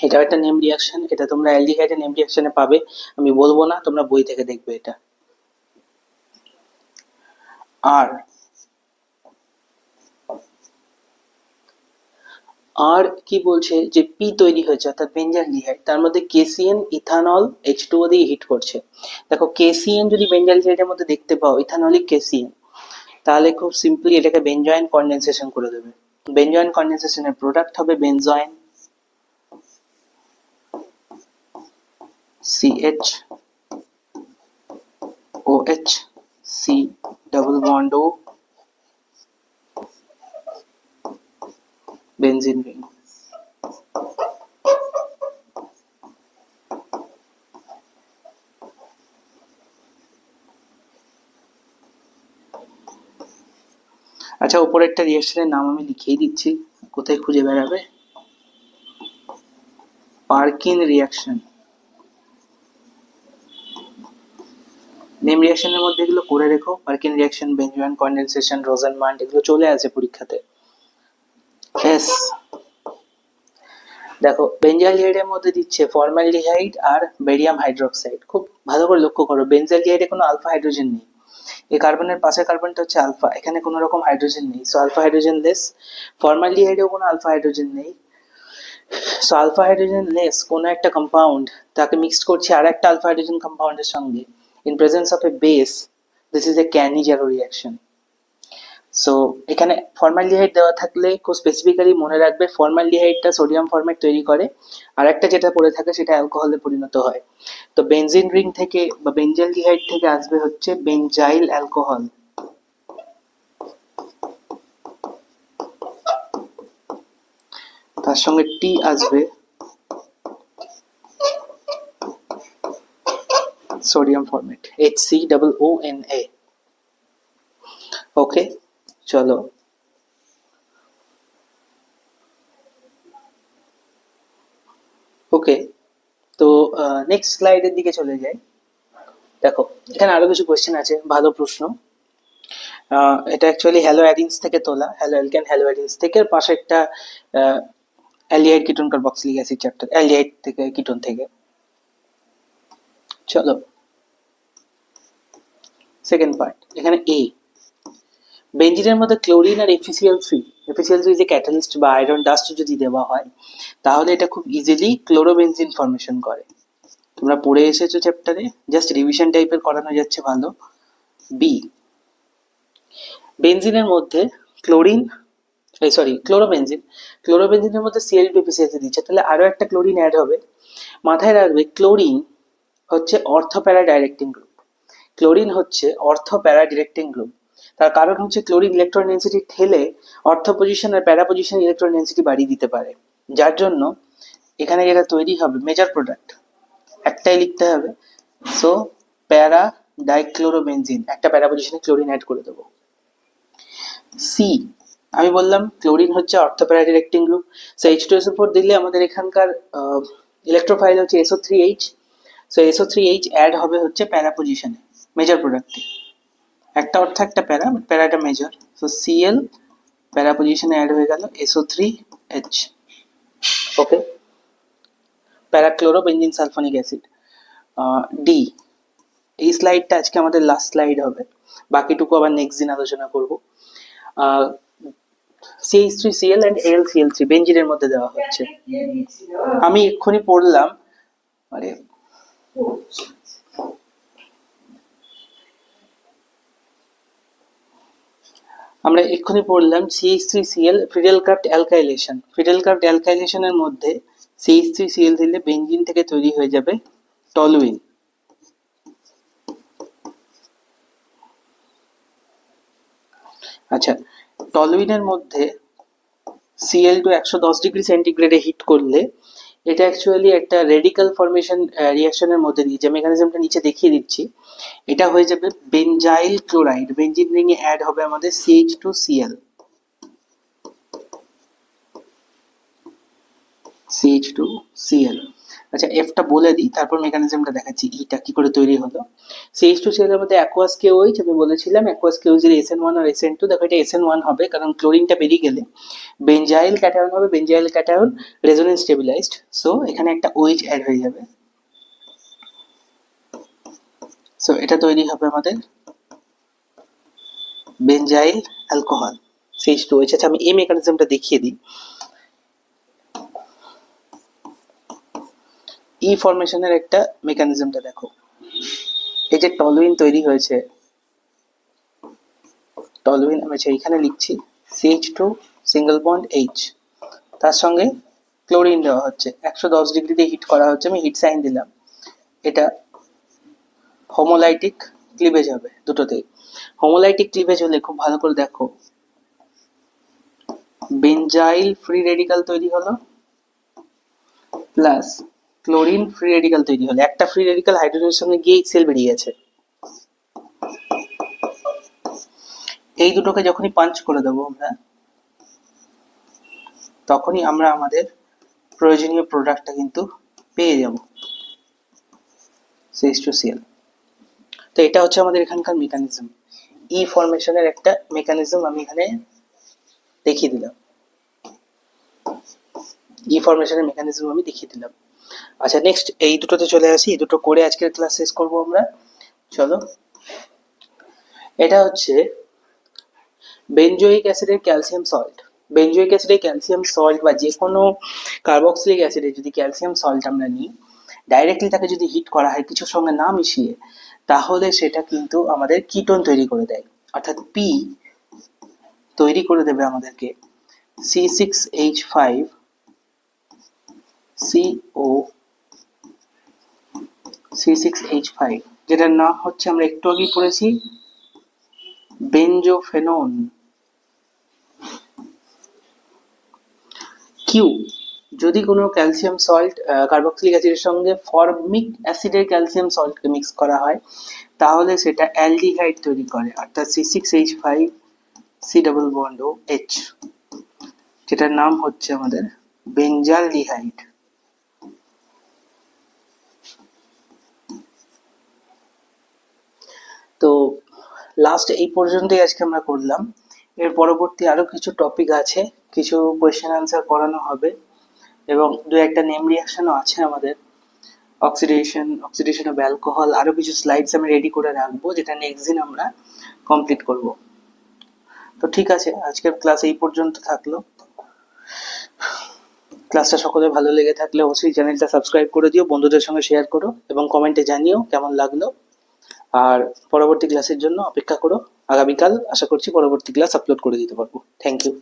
S1: এটা একটা নেম রিয়াকশন, এটা তোমরা অ্যালডিহাইডের নেম রিয়াকশনে পাবে, আমি বলবো না, তোমরা বই থেকে দেখবে এটা। আর আর কি বলছে যে পি তৈরি হয়েছে অর্থাৎ বেঞ্জালডিহাইড, তার মধ্যে KCN ইথানল H2O দিয়ে হিট করছে। দেখো KCN যদি বেঞ্জালডিহাইডের মধ্যে দেখতে পাও, ইথানলিক KCN, তাহলে খুব সিম্পলি এটাকে বেনজয়েন কনডেনসেশন করে দেবে। বেনজয়েন কনডেনসেশনের প্রোডাক্ট হবে বেনজয়েন CHOH, C double bond O, benzene ring. আচ্ছা, উপরে একটা রিঅ্যাকশনের নাম আমি লিখিয়ে দিচ্ছি, কোথায় খুঁজে বেড়াবে, পারকিন রিঅ্যাকশন। নেম রিঅ্যাকশনের মধ্যে এগুলো করে রেখো, পারকিন রিঅ্যাকশন, বেঞ্জয়েন কনডেনসেশন, রোজেনমান্ড, এগুলো চলে আসে পরীক্ষাতে। এস, দেখো বেঞ্জালডিহাইডের মধ্যে দিচ্ছে ফর্মালডিহাইড আর বেরিয়াম হাইড্রোক্সাইড। খুব ভালো করে লক্ষ্য করো, বেঞ্জালডিহাইডে কোনো আলফা হাইড্রোজেন নেই, এই কার্বনের পাশের কার্বনটা হচ্ছে আলফা, এখানে কোনো রকম হাইড্রোজেন নেই, সো আলফা হাইড্রোজেন লেস। ফর্মালডিহাইডেও কোনো আলফা হাইড্রোজেন নেই, সো আলফা হাইড্রোজেন লেস কোনো একটা কম্পাউন্ড তাকে মিক্সড করছে আর একটা আলফা হাইড্রোজেন কম্পাউন্ডের সঙ্গে, in presence of A base, this is a Cannizzaro reaction. So এখানে ফর্মালডিহাইড দেওয়া থাকলে খুব স্পেসিফিক্যালি মনে রাখবে ফর্মালডিহাইডটা সোডিয়াম ফরম্যাট তৈরি করে, আর একটা যেটা পড়ে থাকে সেটা অ্যালকোহলে পরিণত হয়। তো বেনজিন রিং থেকে বা বেঞ্জালডিহাইড থেকে আসবে হচ্ছে বেনজাইল অ্যালকোহল, তার সঙ্গে টি আসবে সোডিয়াম ফরমেট HCOONA। ওকে, চলো ওকে, তো নেক্সট স্লাইডের দিকে চলে যাই। দেখো এখানে আরো কিছু কোয়েশ্চেন আছে, ভালো প্রশ্ন। এটা অ্যাকচুয়ালি হ্যালো অ্যাডিনস থেকে তোলা, হ্যালো অ্যালকেন হ্যালো অ্যাডিনস থেকে, পাশে একটা aldehyde ketone carboxylic acid chapter, aldehyde থেকে কিটোন থেকে। চলো সেকেন্ড পার্ট, এখানে এ, বেঞ্জিনের মধ্যে ক্লোরিন আর FeCl3 যে ক্যাটালিস্ট বা আয়রন ডাস্ট যদি দেওয়া হয় তাহলে এটা খুব ইজিলি ক্লোরোবেনজিন ফর্মেশন করে। তোমরা পড়ে এসেছো চ্যাপ্টারে, জাস্ট রিভিশন টাইপের করানো যাচ্ছে, ভালো। বি, বেনজিনের মধ্যে ক্লোরিন, ক্লোরোবেনজিনের মধ্যে Cl2 FeCl3 দিচ্ছে, তাহলে আরো একটা ক্লোরিন অ্যাড হবে। মাথায় রাখবে ক্লোরিন হচ্ছে অর্থ প্যারা ডাইরেক্টিং গ্রুপ, ক্লোরিন হচ্ছে অর্থ প্যারা ডিরেক্টিং গ্রুপ। তার কারণ হচ্ছে ক্লোরিন ইলেকট্রন ডেন্সিটি ঠেলে অর্থ পজিশন আর প্যারা পজিশন ইলেকট্রন ডেন্সিটি বাড়িয়ে দিতে পারে, যার জন্য এখানে যেটা তৈরি হবে মেজর প্রোডাক্ট একটাই লিখতে হবে, সো প্যারা ডাইক্লোরোবেনজিন, একটা প্যারা পজিশনে ক্লোরিন অ্যাড করে দেবো। সি, আমি বললাম ক্লোরিন হচ্ছে অর্থ প্যারা ডিরেক্টিং গ্রুপ, সো H2SO4 দিলে আমাদের এখানকার ইলেকট্রোফাইল হচ্ছে SO3H, সো SO3H অ্যাড হবে হচ্ছে প্যারা পজিশনে মেজর প্রোডাক্টে, একটা অর্থ একটা প্যারা, প্যারাটা মেজর, সো Cl প্যারা পজিশনে অ্যাড হয়ে গেল SO3H। ওকে, প্যারাক্লোরোবেনজিন সালফোনিক অ্যাসিড। ডি, এই স্লাইডটা আজকে আমাদের লাস্ট স্লাইড হবে, বাকিটুকু আবার নেক্সট দিন আলোচনা করব। CH3Cl and AlCl3 বেঞ্জিনের মধ্যে দেওয়া হচ্ছে, আমি এক্ষুনি পড়লাম, আরে আমরা এক্ষুনি পড়লাম CH3Cl ফ্রিডেলক্রাফট অ্যালকাইলেশন, ফ্রিডেলক্রাফট অ্যালকাইলেশনের মধ্যে CH3Cl দিলে বেঞ্জিন থেকে তৈরি হয়ে যাবে টলুইন। আচ্ছা, টলুইনের মধ্যে Cl2 110 ডিগ্রি সেন্টিগ্রেডে হিট করলে এটা অ্যাকচুয়ালি একটা রেডিক্যাল ফর্মেশন রিঅ্যাকশনের মধ্যে দিয়ে, যে মেকানিজমটা নিচে দেখিয়ে দিচ্ছি, এটা হয়ে যাবে বেনজাইল ক্লোরাইড, বেনজিন রিংয়ে অ্যাড হবে আমাদের CH2Cl, CH2Cl। আচ্ছা এফটা বলে দিই, তারপর মেকানিজমটা দেখাচ্ছি ইটা কি করে তৈরি হলো। CH2Cl এর মধ্যে অ্যাকোয়াস KOH, আমি বলেছিলাম অ্যাকোয়াস KOH এর SN1 আর SN2, দেখো এটা SN1 হবে কারণ ক্লোরিনটা বেরিয়ে গেলে বেনজাইল ক্যাটায়ন হবে, benzyl cation resonance stabilised, so এখানে একটা OH অ্যাড হয়ে যাবে, সো এটা তৈরি হবে আমাদের বেনজাইল অ্যালকোহল CH2OH। আচ্ছা আমি এই মেকানিজমটা দেখিয়ে দিই। ই ফরমেশনের একটা মেকানিজমটা দেখো, এই যে টলুইন তৈরি হয়েছে, টলুইন আমি এখানে লিখছি CH2 সিঙ্গেল বন্ড H, তার সঙ্গে ক্লোরিন দেওয়া হচ্ছে, 110 ডিগ্রিতে হিট করা হচ্ছে, আমি হিট সাইন দিলাম, এটা হোমোলাইটিক ক্লিভেজ হবে দুটোতেই। হোমোলাইটিক ক্লিভেজ হলে খুব ভালো করে দেখো, বেনজাইল ফ্রি রেডিক্যাল তৈরি হলো প্লাস ক্লোরিন ফ্রি রেডিক্যাল তৈরি হলো, একটা ফ্রি রেডিক্যাল হাইড্রোজেনের সঙ্গে গিয়ে সেল বেরিয়ে গেছে, এই দুটোকে যখনই পাঞ্চ করে দেবো আমরা, তখনই আমরা আমাদের প্রয়োজনীয় প্রোডাক্টটা কিন্তু পেয়ে যাব, CH2Cl। তো এটা হচ্ছে আমাদের এখানকার মেকানিজম, ই ফরমেশনের একটা মেকানিজম আমি এখানে দেখিয়ে দিলাম, ই ফরমেশনের মেকানিজম আমি দেখিয়ে দিলাম। আচ্ছা নেক্সট এই দুটোতে চলে আসি, এই দুটো করে আজকের ক্লাস শেষ করবো আমরা। চলো, এটা হচ্ছে বেনজোইক অ্যাসিডের ক্যালসিয়াম সল্ট। বেনজোইক অ্যাসিডের ক্যালসিয়াম সল্ট বা যে কোনো কার্বক্সিলিক অ্যাসিডে যদি ক্যালসিয়াম সল্ট আমরা নিই, ডাইরেক্টলি তাকে যদি হিট করা হয় কিছুর সঙ্গে না মিশিয়ে, তাহলে সেটা কিন্তু আমাদের কিটোন তৈরি করে দেয়, অর্থাৎ পি তৈরি করে দেবে আমাদেরকে C6H5 CO C6H5, যেটার নাম হচ্ছে আমরা একটু আগেই পড়েছি বেনজোফেনন। কিউ, যদি কোনো ক্যালসিয়াম সল্ট কার্বক্সিলিক অ্যাসিডের সঙ্গে ফর্মিক অ্যাসিডের ক্যালসিয়াম সল্টকে মিক্স করা হয়, তাহলে সেটা অ্যালডিহাইড তৈরি করে, অর্থাৎ C6H5 C ডাবল বন্ড ও H, যেটার নাম হচ্ছে আমাদের বেঞ্জালডিহাইড। তো লাস্ট এই পর্যন্তই আজকে আমরা করলাম। এর পরবর্তী আরো কিছু টপিক আছে, কিছু কোয়েশ্চেন আনসার করানো হবে এবং দু একটা নেম রিঅ্যাকশনও আছে আমাদের, অক্সিডেশন অফ অ্যালকোহল, আরো কিছু স্লাইডস আমি রেডি করে রাখবো, যেটা নেক্সট দিন আমরা কমপ্লিট করব। তো ঠিক আছে, আজকের ক্লাস এই পর্যন্ত থাকলো। ক্লাসটা সকলে ভালো লেগে থাকলে অবশ্যই চ্যানেলটা সাবস্ক্রাইব করে দিও, বন্ধুদের সঙ্গে শেয়ার করো এবং কমেন্টে জানিও কেমন লাগলো। আর পরবর্তী ক্লাসের জন্য অপেক্ষা করো, আগামীকাল আশা করছি পরবর্তী ক্লাস আপলোড করে দিতে পারবো। Thank you.